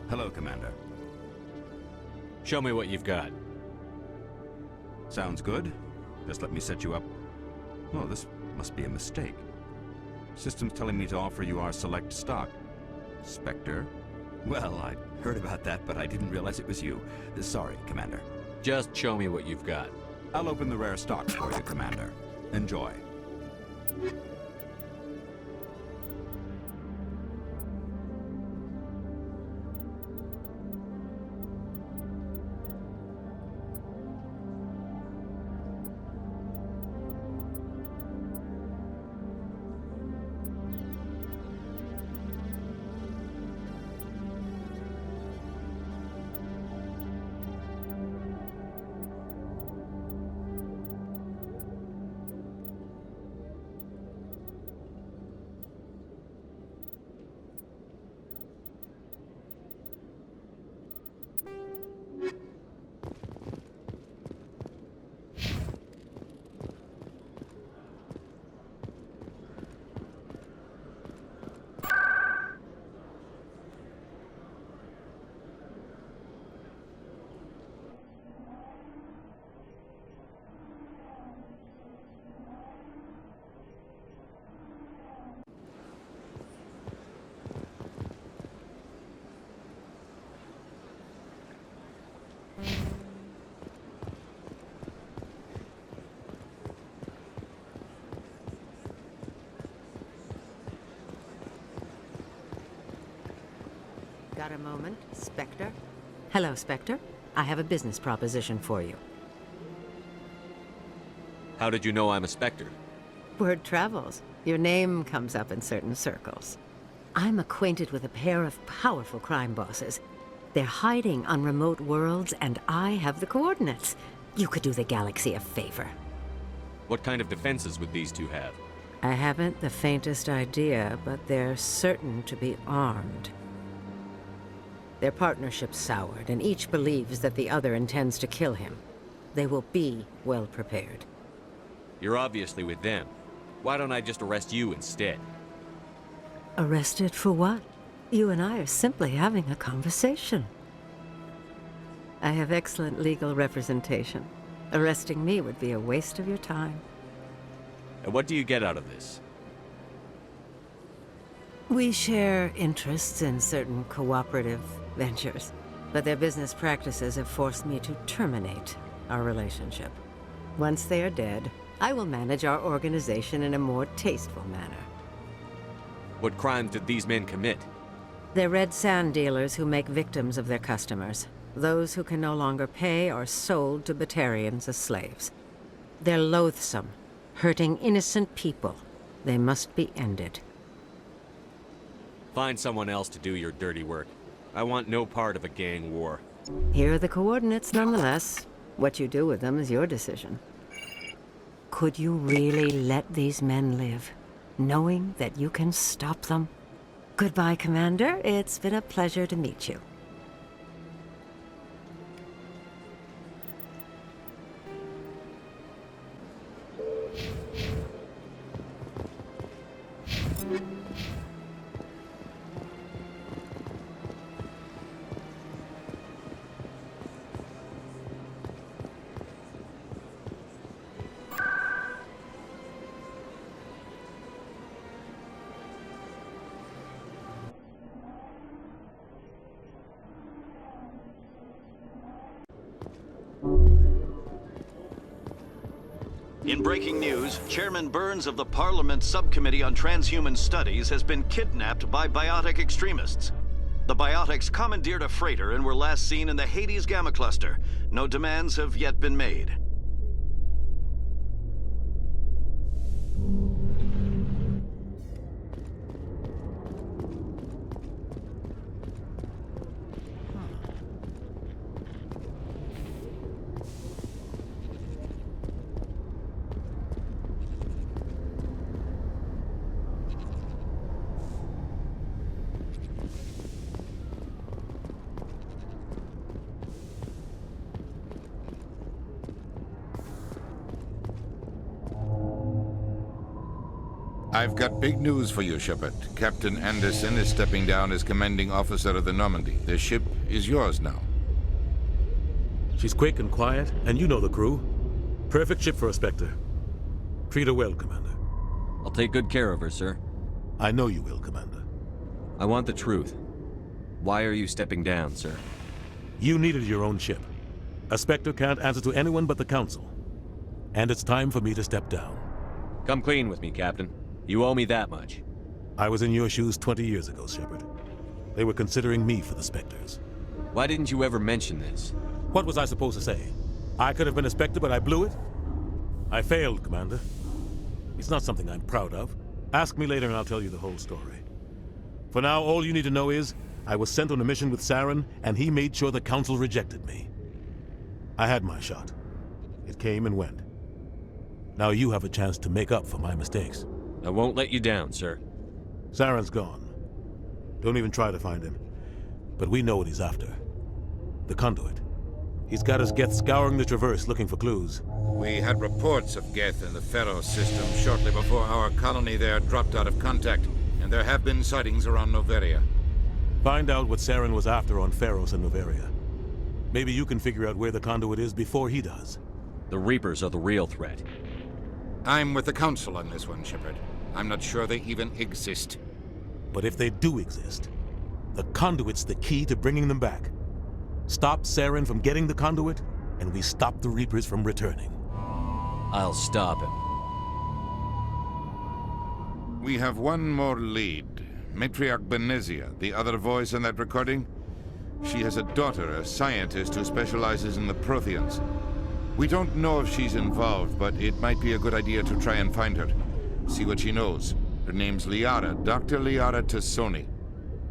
Hello, Commander. Show me what you've got. Sounds good. Just let me set you up. Oh, this must be a mistake. System's telling me to offer you our select stock. Spectre? Well, I'd heard about that, but I didn't realize it was you. Sorry, Commander. Just show me what you've got. I'll open the rare stock for you, Commander. Enjoy. got a moment, Spectre? Hello, Spectre. I have a business proposition for you. How did you know I'm a Spectre? Word travels. Your name comes up in certain circles. I'm acquainted with a pair of powerful crime bosses. They're hiding on remote worlds, and I have the coordinates. You could do the galaxy a favor. What kind of defenses would these two have? I haven't the faintest idea, but they're certain to be armed. Their partnership's soured, and each believes that the other intends to kill him. They will be well prepared. You're obviously with them. Why don't I just arrest you instead? Arrested for what? You and I are simply having a conversation. I have excellent legal representation. Arresting me would be a waste of your time. And what do you get out of this? We share interests in certain cooperative ventures, but their business practices have forced me to terminate our relationship. Once they are dead, I will manage our organization in a more tasteful manner. What crimes did these men commit? They're red sand dealers who make victims of their customers. Those who can no longer pay are sold to Batarians as slaves. They're loathsome, hurting innocent people. They must be ended. Find someone else to do your dirty work. I want no part of a gang war. Here are the coordinates nonetheless. What you do with them is your decision. Could you really let these men live, knowing that you can stop them? Goodbye, Commander. It's been a pleasure to meet you. In breaking news, Chairman Burns of the Parliament Subcommittee on Transhuman Studies has been kidnapped by biotic extremists. The biotics commandeered a freighter and were last seen in the Hades Gamma Cluster. No demands have yet been made. I've got big news for you, Shepard. Captain Anderson is stepping down as commanding officer of the Normandy. The ship is yours now. She's quick and quiet, and you know the crew. Perfect ship for a Spectre. Treat her well, Commander. I'll take good care of her, sir. I know you will, Commander. I want the truth. Why are you stepping down, sir? You needed your own ship. A Spectre can't answer to anyone but the Council. And it's time for me to step down. Come clean with me, Captain. You owe me that much. I was in your shoes 20 years ago, Shepard. They were considering me for the Spectres. Why didn't you ever mention this? What was I supposed to say? I could have been a Spectre, but I blew it? I failed, Commander. It's not something I'm proud of. Ask me later and I'll tell you the whole story. For now, all you need to know is, I was sent on a mission with Saren, and he made sure the Council rejected me. I had my shot. It came and went. Now you have a chance to make up for my mistakes. I won't let you down, sir. Saren's gone. Don't even try to find him. But we know what he's after. The conduit. He's got his Geth scouring the Traverse looking for clues. We had reports of Geth in the Pharaoh system shortly before our colony there dropped out of contact, and there have been sightings around Noveria. Find out what Saren was after on Pharos and Noveria. Maybe you can figure out where the conduit is before he does. The Reapers are the real threat. I'm with the Council on this one, Shepard. I'm not sure they even exist. But if they do exist, the conduit's the key to bringing them back. Stop Saren from getting the conduit, and we stop the Reapers from returning. I'll stop him. We have one more lead. Matriarch Benezia, the other voice in that recording. She has a daughter, a scientist who specializes in the Protheans. We don't know if she's involved, but it might be a good idea to try and find her. See what she knows. Her name's Liara, Dr. Liara Tassoni.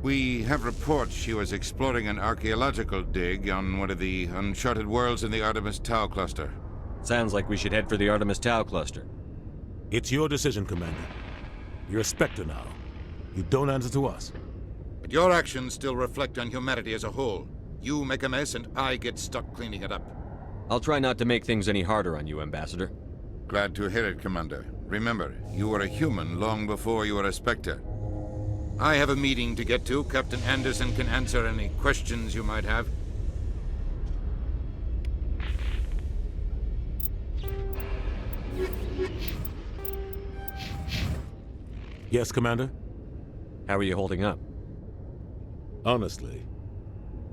We have reports she was exploring an archaeological dig on one of the uncharted worlds in the Artemis Tau cluster. Sounds like we should head for the Artemis Tau cluster. It's your decision, Commander. You're a Spectre now. You don't answer to us. But your actions still reflect on humanity as a whole. You make a mess and I get stuck cleaning it up. I'll try not to make things any harder on you, Ambassador. Glad to hear it, Commander. Remember, you were a human long before you were a Spectre. I have a meeting to get to. Captain Anderson can answer any questions you might have. Yes, Commander? How are you holding up? Honestly,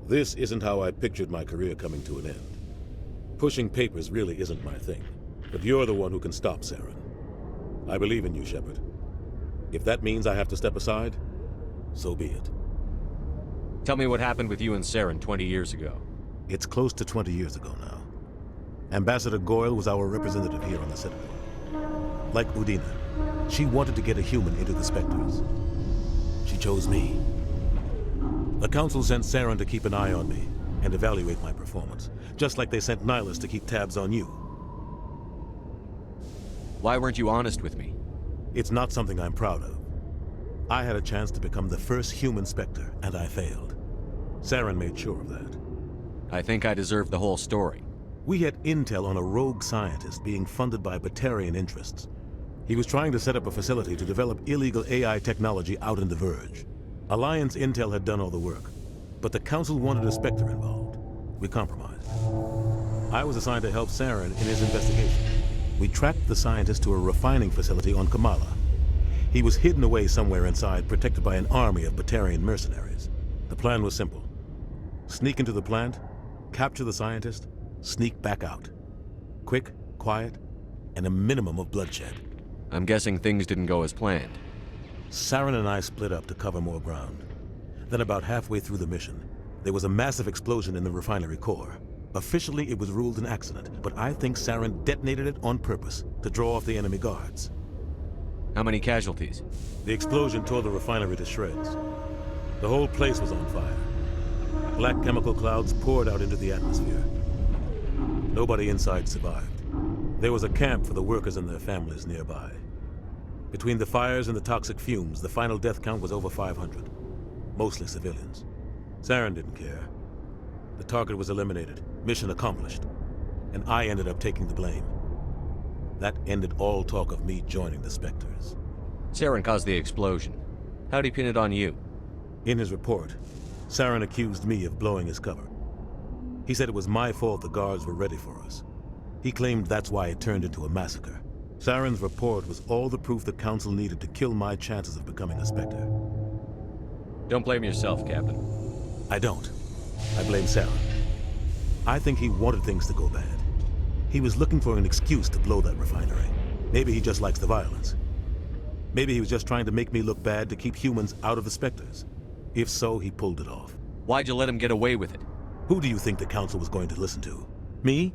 this isn't how I pictured my career coming to an end. Pushing papers really isn't my thing, but you're the one who can stop Saren. I believe in you, Shepard. If that means I have to step aside, so be it. Tell me what happened with you and Saren 20 years ago. It's close to 20 years ago now. Ambassador Goyle was our representative here on the Citadel. Like Udina, she wanted to get a human into the Spectres. She chose me. The Council sent Saren to keep an eye on me and evaluate my performance, just like they sent Nihilus to keep tabs on you. Why weren't you honest with me? It's not something I'm proud of. I had a chance to become the first human Spectre, and I failed. Saren made sure of that. I think I deserve the whole story. We had intel on a rogue scientist being funded by Batarian interests. He was trying to set up a facility to develop illegal AI technology out in the Verge. Alliance intel had done all the work, but the Council wanted a Spectre involved. We compromised. I was assigned to help Saren in his investigation. We tracked the scientist to a refining facility on Kamala. He was hidden away somewhere inside, protected by an army of Batarian mercenaries. The plan was simple. Sneak into the plant, capture the scientist, sneak back out. Quick, quiet, and a minimum of bloodshed. I'm guessing things didn't go as planned. Saren and I split up to cover more ground. Then about halfway through the mission, there was a massive explosion in the refinery core. Officially, it was ruled an accident, but I think Saren detonated it on purpose to draw off the enemy guards. How many casualties? The explosion tore the refinery to shreds. The whole place was on fire. Black chemical clouds poured out into the atmosphere. Nobody inside survived. There was a camp for the workers and their families nearby. Between the fires and the toxic fumes, the final death count was over 500. Mostly civilians. Saren didn't care. The target was eliminated, mission accomplished, and I ended up taking the blame. That ended all talk of me joining the Spectres. Saren caused the explosion. How'd he pin it on you? In his report, Saren accused me of blowing his cover. He said it was my fault the guards were ready for us. He claimed that's why it turned into a massacre. Saren's report was all the proof the Council needed to kill my chances of becoming a Spectre. Don't blame yourself, Captain. I don't. I blame Saren. I think he wanted things to go bad. He was looking for an excuse to blow that refinery. Maybe he just likes the violence. Maybe he was just trying to make me look bad to keep humans out of the Spectres. If so, he pulled it off. Why'd you let him get away with it? Who do you think the Council was going to listen to? Me?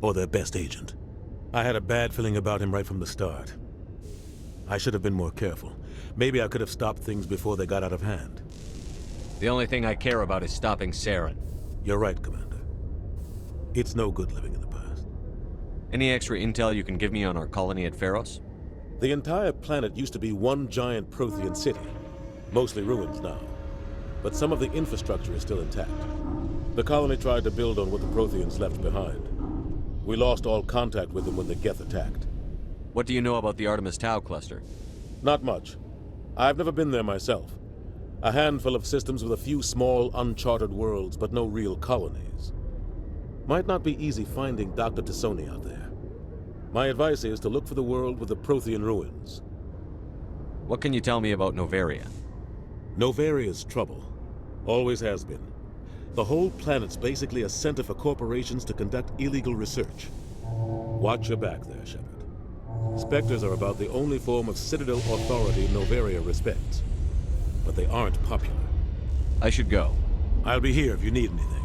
Or their best agent? I had a bad feeling about him right from the start. I should have been more careful. Maybe I could have stopped things before they got out of hand. The only thing I care about is stopping Saren. You're right, Commander. It's no good living in the past. Any extra intel you can give me on our colony at Pharos? The entire planet used to be one giant Prothean city. Mostly ruins now. But some of the infrastructure is still intact. The colony tried to build on what the Protheans left behind. We lost all contact with them when the Geth attacked. What do you know about the Artemis Tau cluster? Not much. I've never been there myself. A handful of systems with a few small, uncharted worlds, but no real colonies. Might not be easy finding Dr. Tassoni out there. My advice is to look for the world with the Prothean ruins. What can you tell me about Noveria? Noveria's trouble. Always has been. The whole planet's basically a center for corporations to conduct illegal research. Watch your back there, Shepard. Spectres are about the only form of Citadel authority Noveria respects. But they aren't popular. I should go. I'll be here if you need anything.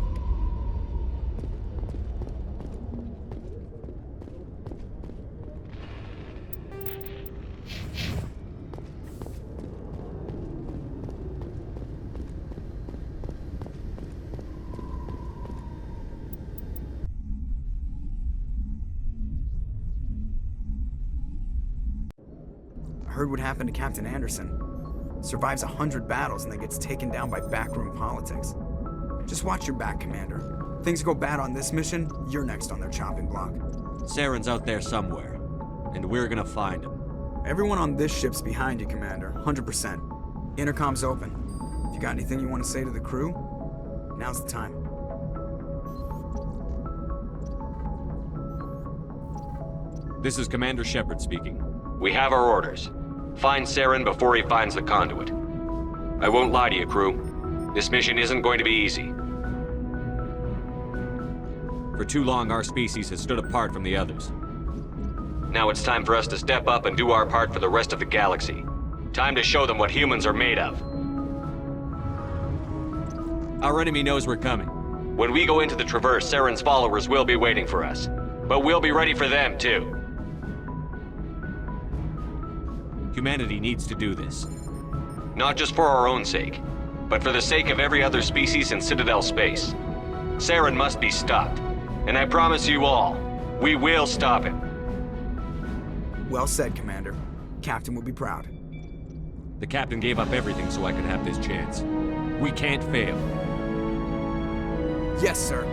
Heard what happened to Captain Anderson. Survives 100 battles and then gets taken down by backroom politics. Just watch your back, Commander. Things go bad on this mission, you're next on their chopping block. Saren's out there somewhere, and we're gonna find him. Everyone on this ship's behind you, Commander. 100%. Intercom's open. If you got anything you want to say to the crew, now's the time. This is Commander Shepard speaking. We have our orders. Find Saren before he finds the conduit. I won't lie to you, crew. This mission isn't going to be easy. For too long, our species has stood apart from the others. Now it's time for us to step up and do our part for the rest of the galaxy. Time to show them what humans are made of. Our enemy knows we're coming. When we go into the Traverse, Saren's followers will be waiting for us. But we'll be ready for them, too. Humanity needs to do this. Not just for our own sake, but for the sake of every other species in Citadel space. Saren must be stopped. And I promise you all, we will stop him. Well said, Commander. Captain will be proud. The captain gave up everything so I could have this chance. We can't fail. Yes, sir.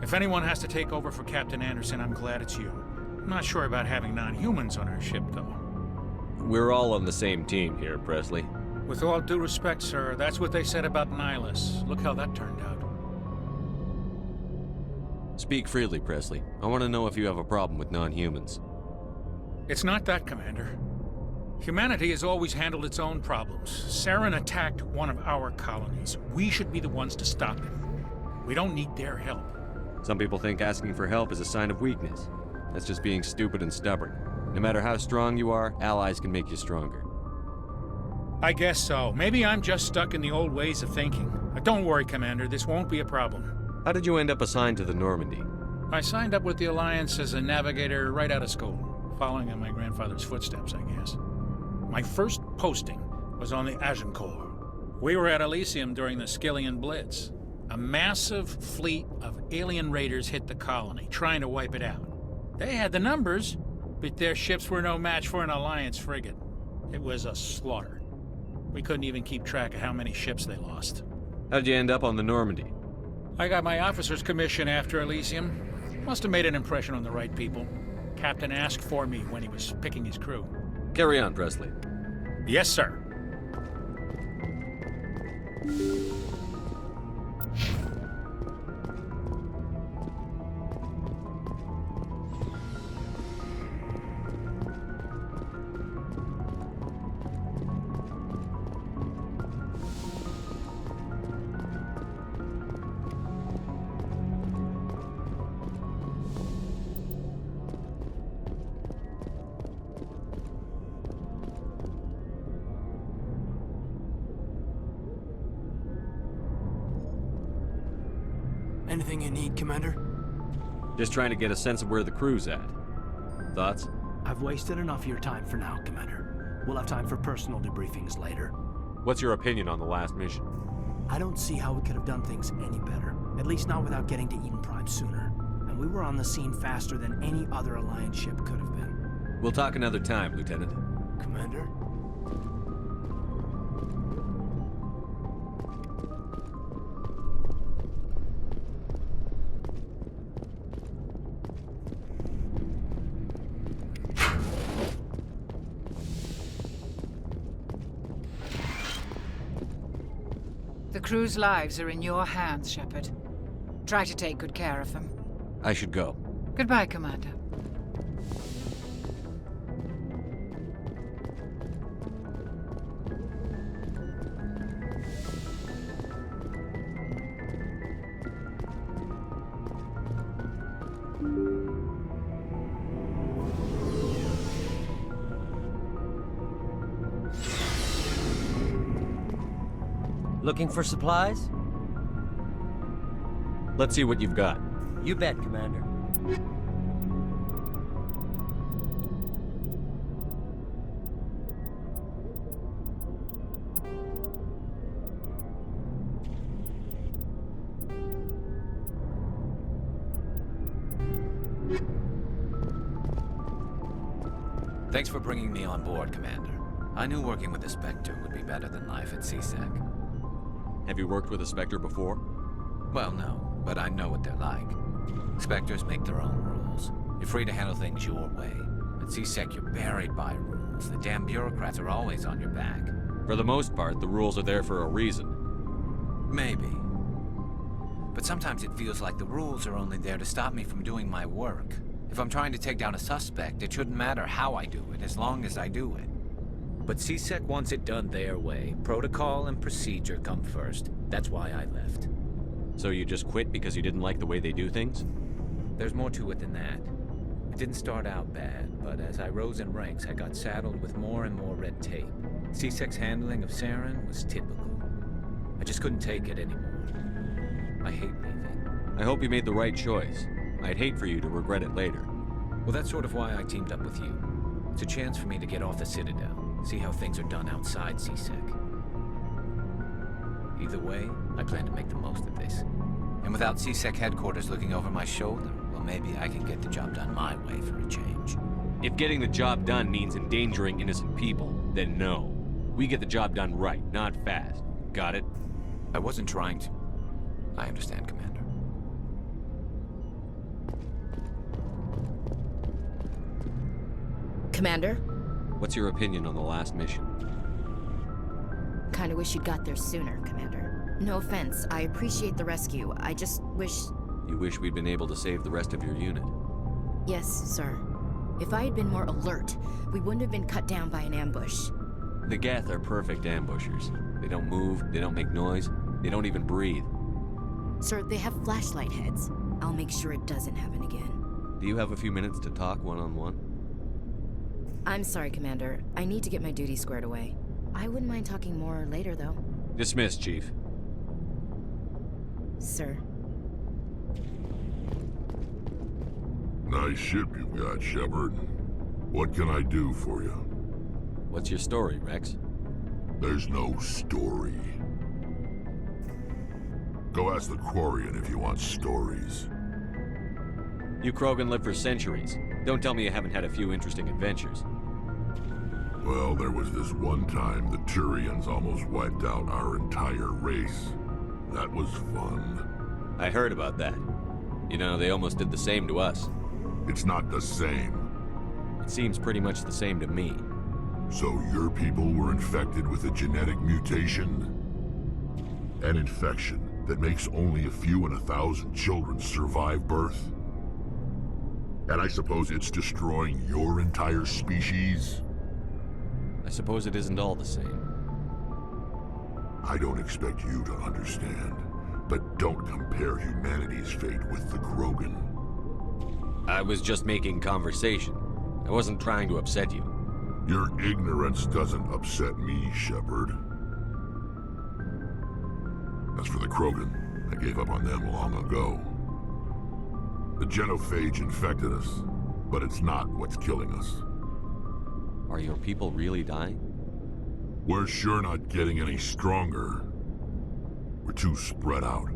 If anyone has to take over for Captain Anderson, I'm glad it's you. I'm not sure about having non-humans on our ship, though. We're all on the same team here, Presley. With all due respect, sir, that's what they said about Nihilus. Look how that turned out. Speak freely, Presley. I want to know if you have a problem with non-humans. It's not that, Commander. Humanity has always handled its own problems. Saren attacked one of our colonies. We should be the ones to stop him. We don't need their help. Some people think asking for help is a sign of weakness. That's just being stupid and stubborn. No matter how strong you are, allies can make you stronger. I guess so. Maybe I'm just stuck in the old ways of thinking. But don't worry, Commander. This won't be a problem. How did you end up assigned to the Normandy? I signed up with the Alliance as a navigator right out of school, following in my grandfather's footsteps, I guess. My first posting was on the Agincourt. We were at Elysium during the Skillian Blitz. A massive fleet of alien raiders hit the colony, trying to wipe it out. They had the numbers, but their ships were no match for an Alliance frigate. It was a slaughter. We couldn't even keep track of how many ships they lost. How'd you end up on the Normandy? I got my officer's commission after Elysium. Must have made an impression on the right people. Captain asked for me when he was picking his crew. Carry on, Presley. Yes, sir. Anything you need, Commander? Just trying to get a sense of where the crew's at. Thoughts? I've wasted enough of your time for now, Commander. We'll have time for personal debriefings later. What's your opinion on the last mission? I don't see how we could have done things any better. At least not without getting to Eden Prime sooner. And we were on the scene faster than any other Alliance ship could have been. We'll talk another time, Lieutenant. Commander? The crew's lives are in your hands, Shepard. Try to take good care of them. I should go. Goodbye, Commander. Looking for supplies? Let's see what you've got. You bet, Commander. Thanks for bringing me on board, Commander. I knew working with the Spectre would be better than life at C-Sec. Have you worked with a Spectre before? Well, no, but I know what they're like. Spectres make their own rules. You're free to handle things your way. At C-Sec, you're buried by rules. The damn bureaucrats are always on your back. For the most part, the rules are there for a reason. Maybe. But sometimes it feels like the rules are only there to stop me from doing my work. If I'm trying to take down a suspect, it shouldn't matter how I do it, as long as I do it. But C-Sec wants it done their way. Protocol and procedure come first. That's why I left. So you just quit because you didn't like the way they do things? There's more to it than that. It didn't start out bad, but as I rose in ranks, I got saddled with more and more red tape. C-Sec's handling of Saren was typical. I just couldn't take it anymore. I hate leaving. I hope you made the right choice. I'd hate for you to regret it later. Well, that's sort of why I teamed up with you. It's a chance for me to get off the Citadel. See how things are done outside C-Sec. Either way, I plan to make the most of this. And without C-Sec headquarters looking over my shoulder, well, maybe I can get the job done my way for a change. If getting the job done means endangering innocent people, then no. We get the job done right, not fast. Got it? I wasn't trying to. I understand, Commander. Commander? What's your opinion on the last mission? Kinda wish you'd got there sooner, Commander. No offense, I appreciate the rescue. I just wish... You wish we'd been able to save the rest of your unit? Yes, sir. If I had been more alert, we wouldn't have been cut down by an ambush. The Geth are perfect ambushers. They don't move, they don't make noise, they don't even breathe. Sir, they have flashlight heads. I'll make sure it doesn't happen again. Do you have a few minutes to talk one-on-one? I'm sorry, Commander. I need to get my duty squared away. I wouldn't mind talking more later, though. Dismissed, Chief. Sir. Nice ship you've got, Shepard. What can I do for you? What's your story, Rex? There's no story. Go ask the Quarian if you want stories. You Krogan live for centuries. Don't tell me you haven't had a few interesting adventures. Well, there was this one time the Turians almost wiped out our entire race. That was fun. I heard about that. You know, they almost did the same to us. It's not the same. It seems pretty much the same to me. So your people were infected with a genetic mutation? An infection that makes only a few in 1,000 children survive birth? And I suppose it's destroying your entire species? I suppose it isn't all the same. I don't expect you to understand, but don't compare humanity's fate with the Krogan. I was just making conversation. I wasn't trying to upset you. Your ignorance doesn't upset me, Shepard. As for the Krogan, I gave up on them long ago. The genophage infected us, but it's not what's killing us. Are your people really dying? We're sure not getting any stronger. We're too spread out.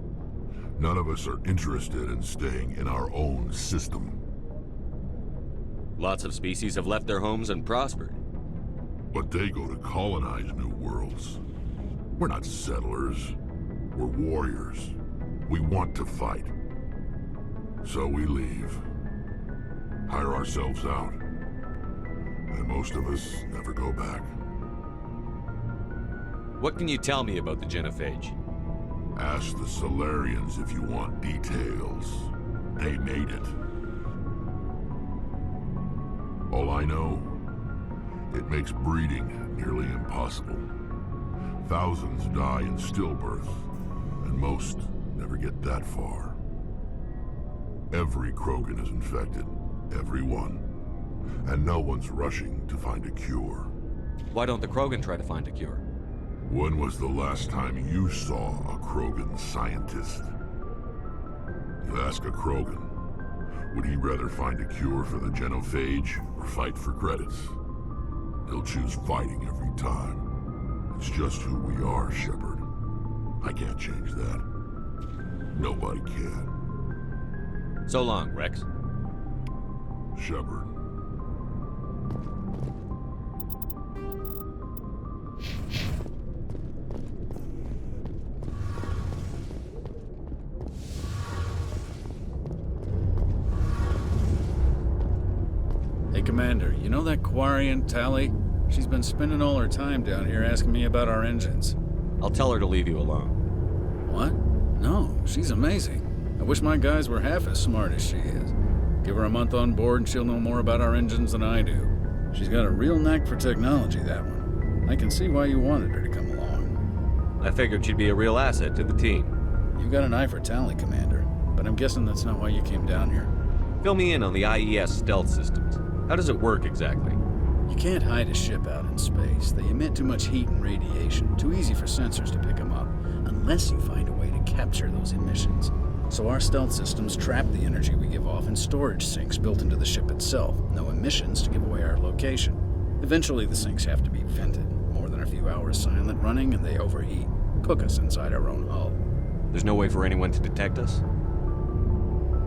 None of us are interested in staying in our own system. Lots of species have left their homes and prospered. But they go to colonize new worlds. We're not settlers. We're warriors. We want to fight. So we leave. Hire ourselves out. And most of us never go back. What can you tell me about the genophage? Ask the Solarians if you want details. They made it. All I know, it makes breeding nearly impossible. Thousands die in stillbirth, and most never get that far. Every Krogan is infected, every one. And no one's rushing to find a cure. Why don't the Krogan try to find a cure? When was the last time you saw a Krogan scientist? You ask a Krogan, would he rather find a cure for the genophage or fight for credits? He'll choose fighting every time. It's just who we are, Shepard. I can't change that. Nobody can. So long, Rex. Shepard. Hey, Commander, you know that Quarian, Tali? She's been spending all her time down here asking me about our engines. I'll tell her to leave you alone. What? No, she's amazing. I wish my guys were half as smart as she is. Give her a month on board and she'll know more about our engines than I do. She's got a real knack for technology, that one. I can see why you wanted her to come along. I figured she'd be a real asset to the team. You've got an eye for Tali, Commander, but I'm guessing that's not why you came down here. Fill me in on the IES stealth systems. How does it work exactly? You can't hide a ship out in space. They emit too much heat and radiation, too easy for sensors to pick them up, unless you find a way to capture those emissions. So our stealth systems trap the energy we give off in storage sinks built into the ship itself. No emissions to give away our location. Eventually the sinks have to be vented. More than a few hours silent running and they overheat. Cook us inside our own hull. There's no way for anyone to detect us?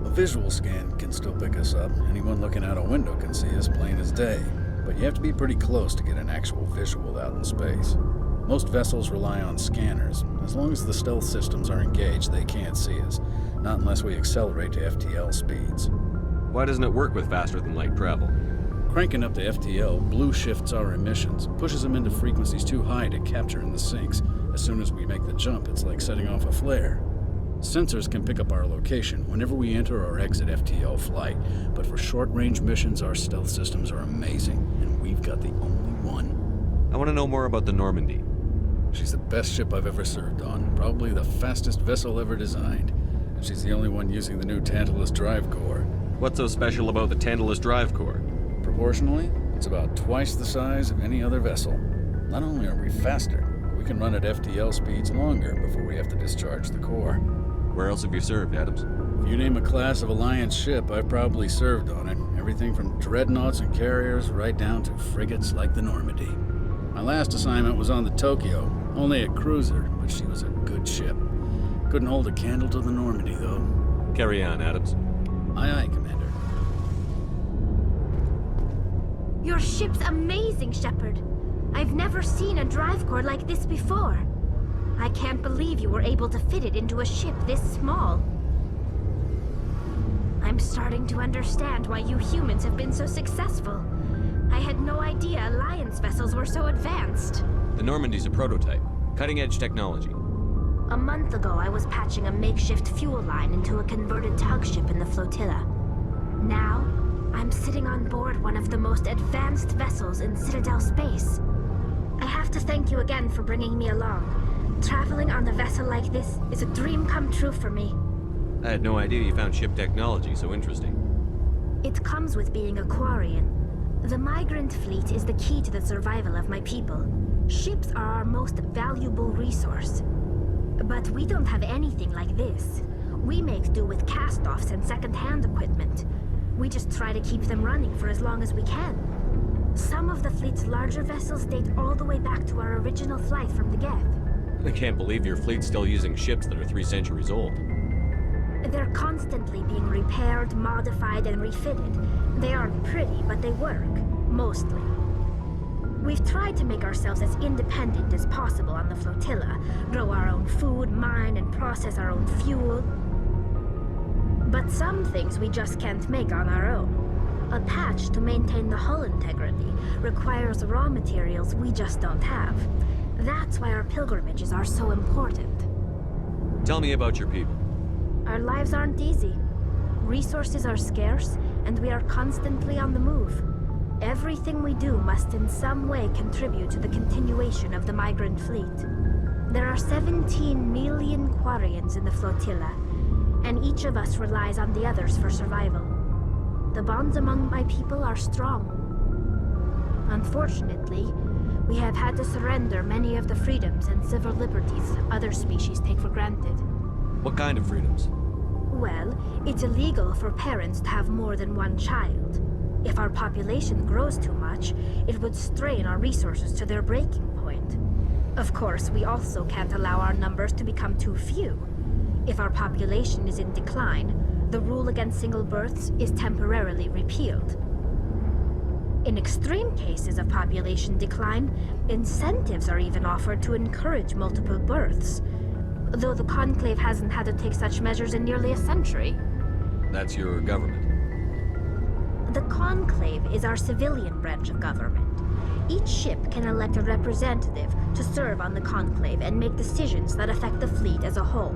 A visual scan can still pick us up. Anyone looking out a window can see us plain as day. But you have to be pretty close to get an actual visual out in space. Most vessels rely on scanners. As long as the stealth systems are engaged, they can't see us. Not unless we accelerate to FTL speeds. Why doesn't it work with faster-than-light travel? Cranking up the FTL blue shifts our emissions, pushes them into frequencies too high to capture in the sinks. As soon as we make the jump, it's like setting off a flare. Sensors can pick up our location whenever we enter or exit FTL flight, but for short-range missions, our stealth systems are amazing, and we've got the only one. I want to know more about the Normandy. She's the best ship I've ever served on, probably the fastest vessel ever designed. And she's the only one using the new Tantalus drive core. What's so special about the Tantalus drive core? Proportionally, it's about twice the size of any other vessel. Not only are we faster, but we can run at FTL speeds longer before we have to discharge the core. Where else have you served, Adams? If you name a class of Alliance ship, I've probably served on it. Everything from dreadnoughts and carriers right down to frigates like the Normandy. My last assignment was on the Tokyo, only a cruiser, but she was a good ship. Couldn't hold a candle to the Normandy, though. Carry on, Adams. Aye, aye, Commander. Your ship's amazing, Shepard. I've never seen a drive core like this before. I can't believe you were able to fit it into a ship this small. I'm starting to understand why you humans have been so successful. I had no idea Alliance vessels were so advanced. The Normandy's a prototype. Cutting-edge technology. A month ago, I was patching a makeshift fuel line into a converted tug ship in the flotilla. Now, I'm sitting on board one of the most advanced vessels in Citadel space. I have to thank you again for bringing me along. Traveling on a vessel like this is a dream come true for me. I had no idea you found ship technology so interesting. It comes with being a Quarian. The migrant fleet is the key to the survival of my people. Ships are our most valuable resource. But we don't have anything like this. We make do with cast-offs and second-hand equipment. We just try to keep them running for as long as we can. Some of the fleet's larger vessels date all the way back to our original flight from the Geth. I can't believe your fleet's still using ships that are 3 centuries old. They're constantly being repaired, modified, and refitted. They aren't pretty, but they work. Mostly. We've tried to make ourselves as independent as possible on the flotilla, grow our own food, mine, and process our own fuel. But some things we just can't make on our own. A patch to maintain the hull integrity requires raw materials we just don't have. That's why our pilgrimages are so important. Tell me about your people. Our lives aren't easy. Resources are scarce, and we are constantly on the move. Everything we do must in some way contribute to the continuation of the migrant fleet. There are 17 million Quarians in the flotilla, and each of us relies on the others for survival. The bonds among my people are strong. Unfortunately, we have had to surrender many of the freedoms and civil liberties other species take for granted. What kind of freedoms? Well, it's illegal for parents to have more than one child. If our population grows too much, it would strain our resources to their breaking point. Of course, we also can't allow our numbers to become too few. If our population is in decline, the rule against single births is temporarily repealed. In extreme cases of population decline, incentives are even offered to encourage multiple births, though the Conclave hasn't had to take such measures in nearly a century. That's your government. The Conclave is our civilian branch of government. Each ship can elect a representative to serve on the Conclave and make decisions that affect the fleet as a whole.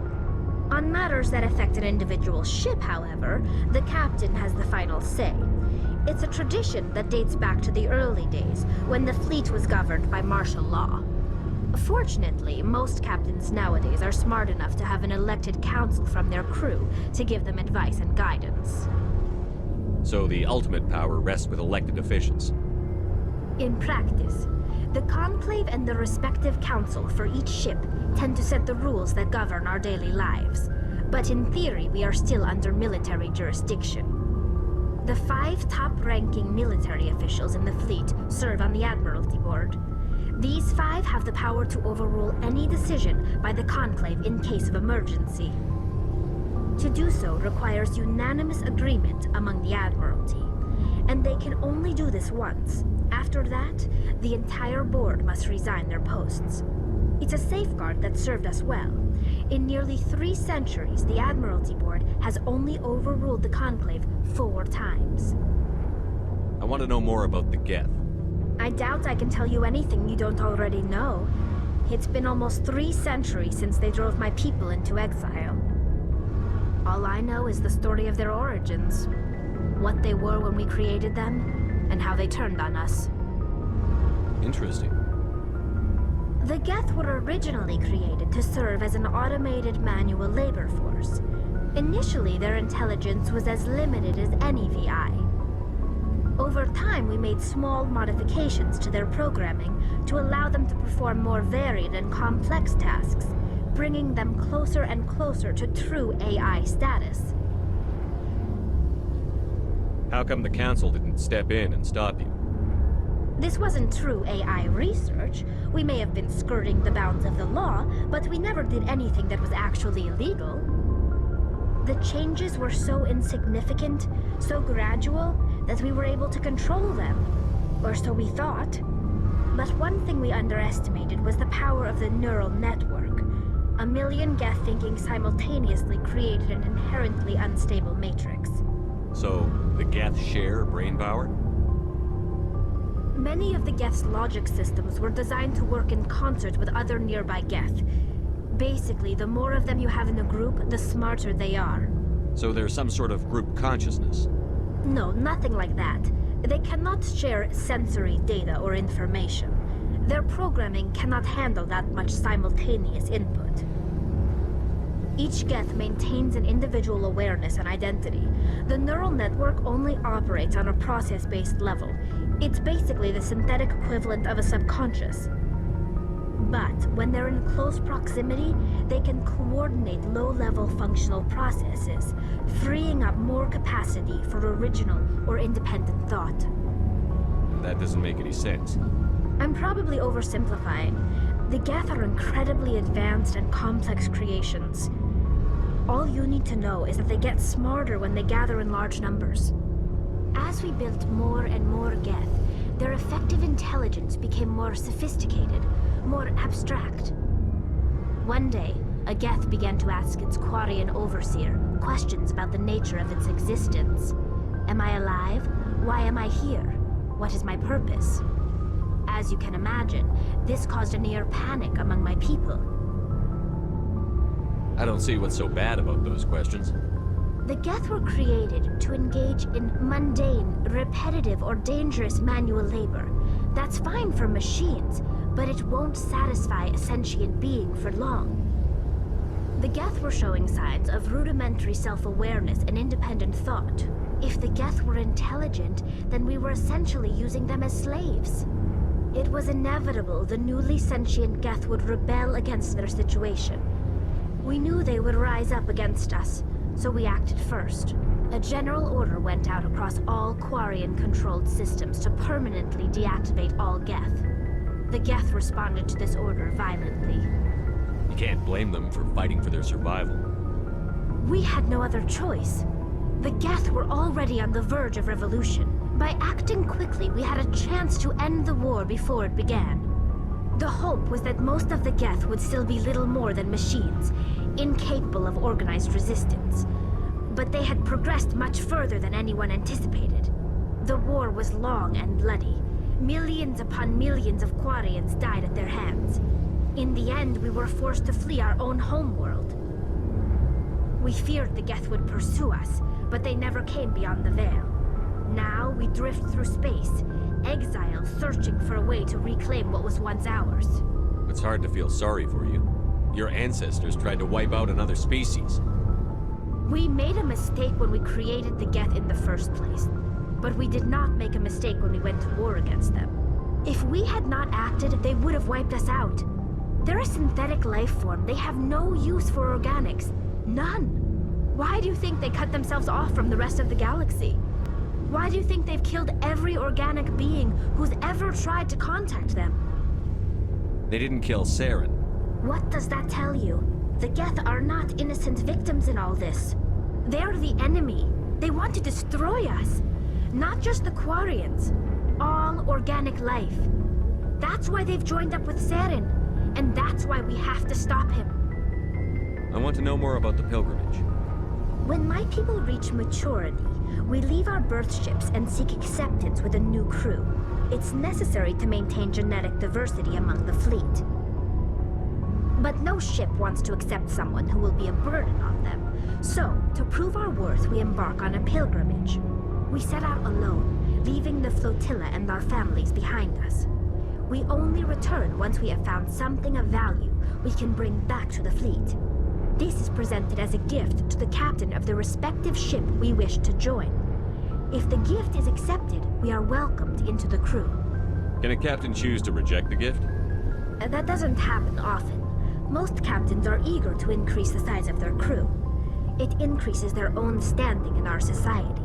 On matters that affect an individual ship, however, the captain has the final say. It's a tradition that dates back to the early days, when the fleet was governed by martial law. Fortunately, most captains nowadays are smart enough to have an elected council from their crew to give them advice and guidance. So the ultimate power rests with elected officials. In practice, the Conclave and the respective council for each ship tend to set the rules that govern our daily lives. But in theory, we are still under military jurisdiction. The 5 top-ranking military officials in the fleet serve on the Admiralty Board. These 5 have the power to overrule any decision by the Conclave in case of emergency. To do so requires unanimous agreement among the Admiralty, and they can only do this once. After that, the entire board must resign their posts. It's a safeguard that served us well. In nearly 3 centuries, the Admiralty Board has only overruled the Conclave 4 times. I want to know more about the Geth. I doubt I can tell you anything you don't already know. It's been almost 3 centuries since they drove my people into exile. All I know is the story of their origins. What they were when we created them, and how they turned on us. Interesting. The Geth were originally created to serve as an automated manual labor force. Initially, their intelligence was as limited as any VI. Over time, we made small modifications to their programming to allow them to perform more varied and complex tasks, bringing them closer and closer to true AI status. How come the Council didn't step in and stop you? This wasn't true AI research. We may have been skirting the bounds of the law, but we never did anything that was actually illegal. The changes were so insignificant, so gradual, that we were able to control them. Or so we thought. But one thing we underestimated was the power of the neural network. 1 million Geth thinking simultaneously created an inherently unstable matrix. So, the Geth share brain power? Many of the Geth's logic systems were designed to work in concert with other nearby Geth. Basically, the more of them you have in a group, the smarter they are. So there's some sort of group consciousness? No, nothing like that. They cannot share sensory data or information. Their programming cannot handle that much simultaneous input. Each Geth maintains an individual awareness and identity. The neural network only operates on a process-based level. It's basically the synthetic equivalent of a subconscious. But when they're in close proximity, they can coordinate low-level functional processes, freeing up more capacity for original or independent thought. That doesn't make any sense. I'm probably oversimplifying. The Geth are incredibly advanced and complex creations. All you need to know is that they get smarter when they gather in large numbers. As we built more and more Geth, their effective intelligence became more sophisticated, more abstract. One day, a Geth began to ask its Quarian overseer questions about the nature of its existence. Am I alive? Why am I here? What is my purpose? As you can imagine, this caused a near panic among my people. I don't see what's so bad about those questions. The Geth were created to engage in mundane, repetitive, or dangerous manual labor. That's fine for machines, but it won't satisfy a sentient being for long. The Geth were showing signs of rudimentary self-awareness and independent thought. If the Geth were intelligent, then we were essentially using them as slaves. It was inevitable the newly sentient Geth would rebel against their situation. We knew they would rise up against us, so we acted first. A general order went out across all Quarian-controlled systems to permanently deactivate all Geth. The Geth responded to this order violently. You can't blame them for fighting for their survival. We had no other choice. The Geth were already on the verge of revolution. By acting quickly, we had a chance to end the war before it began. The hope was that most of the Geth would still be little more than machines, incapable of organized resistance. But they had progressed much further than anyone anticipated. The war was long and bloody. Millions upon millions of Quarians died at their hands. In the end, we were forced to flee our own homeworld. We feared the Geth would pursue us, but they never came beyond the Veil. Now we drift through space, exile, searching for a way to reclaim what was once ours. It's hard to feel sorry for you. Your ancestors tried to wipe out another species. We made a mistake when we created the Geth in the first place, but we did not make a mistake when we went to war against them. If we had not acted, they would have wiped us out. They're a synthetic life form. They have no use for organics. None. Why do you think they cut themselves off from the rest of the galaxy? Why do you think they've killed every organic being who's ever tried to contact them? They didn't kill Saren. What does that tell you? The Geth are not innocent victims in all this. They're the enemy. They want to destroy us. Not just the Quarians. All organic life. That's why they've joined up with Saren. And that's why we have to stop him. I want to know more about the pilgrimage. When my people reach maturity, we leave our birth ships and seek acceptance with a new crew. It's necessary to maintain genetic diversity among the fleet. But no ship wants to accept someone who will be a burden on them. So, to prove our worth, we embark on a pilgrimage. We set out alone, leaving the flotilla and our families behind us. We only return once we have found something of value we can bring back to the fleet. This is presented as a gift to the captain of the respective ship we wish to join. If the gift is accepted, we are welcomed into the crew. Can a captain choose to reject the gift? That doesn't happen often. Most captains are eager to increase the size of their crew. It increases their own standing in our society.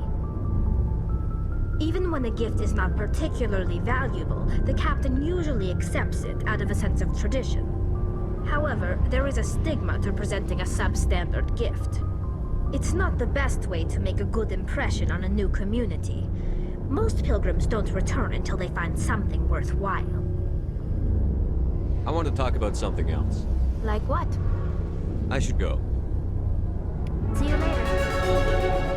Even when a gift is not particularly valuable, the captain usually accepts it out of a sense of tradition. However, there is a stigma to presenting a substandard gift. It's not the best way to make a good impression on a new community. Most pilgrims don't return until they find something worthwhile. I want to talk about something else. Like what? I should go. See you later.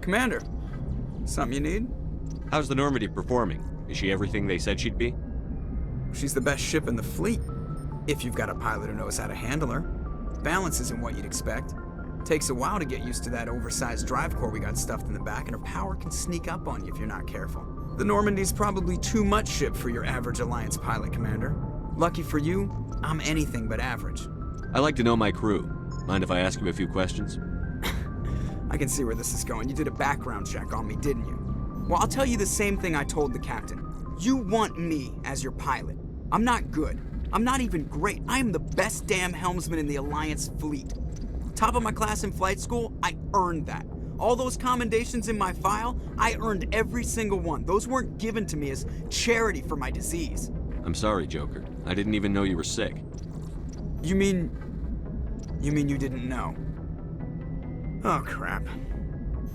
Commander, something you need? How's the Normandy performing? Is she everything they said she'd be? She's the best ship in the fleet, if you've got a pilot who knows how to handle her. Balance isn't what you'd expect. Takes a while to get used to that oversized drive core we got stuffed in the back, and her power can sneak up on you if you're not careful. The Normandy's probably too much ship for your average Alliance pilot, Commander. Lucky for you, I'm anything but average. I like to know my crew. Mind if I ask you a few questions? I can see where this is going. You did a background check on me, didn't you? Well, I'll tell you the same thing I told the captain. You want me as your pilot. I'm not good. I'm not even great. I am the best damn helmsman in the Alliance fleet. Top of my class in flight school, I earned that. All those commendations in my file, I earned every single one. Those weren't given to me as charity for my disease. I'm sorry, Joker. I didn't even know you were sick. You mean you didn't know? Oh, crap.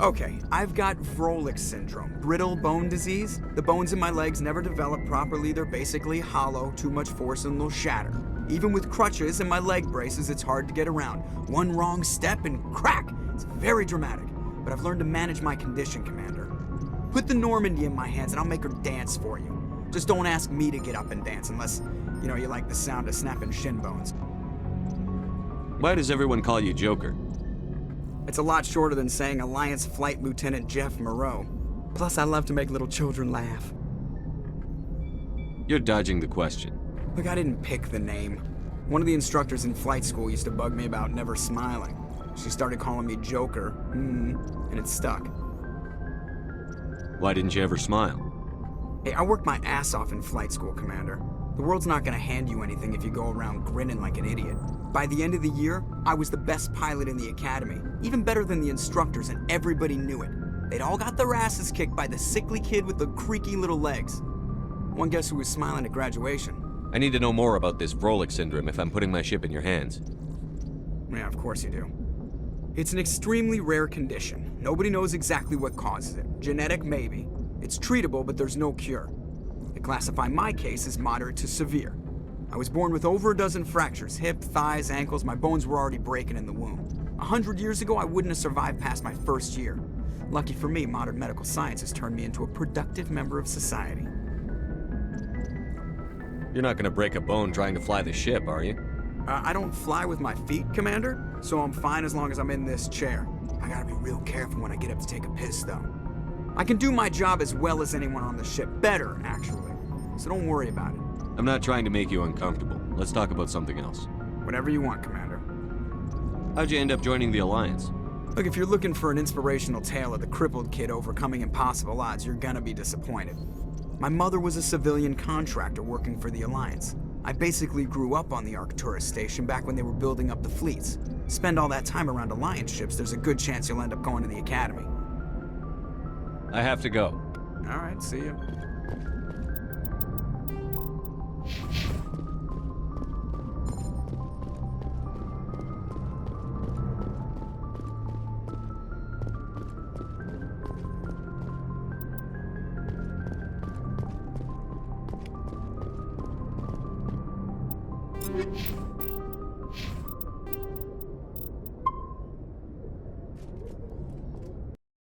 Okay, I've got Vrolik syndrome, brittle bone disease. The bones in my legs never develop properly. They're basically hollow, too much force and they'll shatter. Even with crutches and my leg braces, it's hard to get around. One wrong step and crack! It's very dramatic, but I've learned to manage my condition, Commander. Put the Normandy in my hands and I'll make her dance for you. Just don't ask me to get up and dance unless, you like the sound of snapping shin bones. Why does everyone call you Joker? It's a lot shorter than saying Alliance Flight Lieutenant Jeff Moreau. Plus, I love to make little children laugh. You're dodging the question. Look, I didn't pick the name. One of the instructors in flight school used to bug me about never smiling. She started calling me Joker, and it stuck. Why didn't you ever smile? Hey, I worked my ass off in flight school, Commander. The world's not gonna hand you anything if you go around grinning like an idiot. By the end of the year, I was the best pilot in the academy, even better than the instructors, and everybody knew it. They'd all got their asses kicked by the sickly kid with the creaky little legs. One guess who was smiling at graduation? I need to know more about this Vrolik syndrome if I'm putting my ship in your hands. Yeah, of course you do. It's an extremely rare condition. Nobody knows exactly what causes it. Genetic, maybe. It's treatable, but there's no cure. They classify my case as moderate to severe. I was born with over a dozen fractures, hip, thighs, ankles. My bones were already breaking in the womb. 100 years ago, I wouldn't have survived past my first year. Lucky for me, modern medical science has turned me into a productive member of society. You're not gonna break a bone trying to fly the ship, are you? I don't fly with my feet, Commander, so I'm fine as long as I'm in this chair. I gotta be real careful when I get up to take a piss, though. I can do my job as well as anyone on the ship. Better, actually. So don't worry about it. I'm not trying to make you uncomfortable. Let's talk about something else. Whatever you want, Commander. How'd you end up joining the Alliance? Look, if you're looking for an inspirational tale of the crippled kid overcoming impossible odds, you're gonna be disappointed. My mother was a civilian contractor working for the Alliance. I basically grew up on the Arcturus station back when they were building up the fleets. Spend all that time around Alliance ships, there's a good chance you'll end up going to the Academy. I have to go. Alright, see ya. you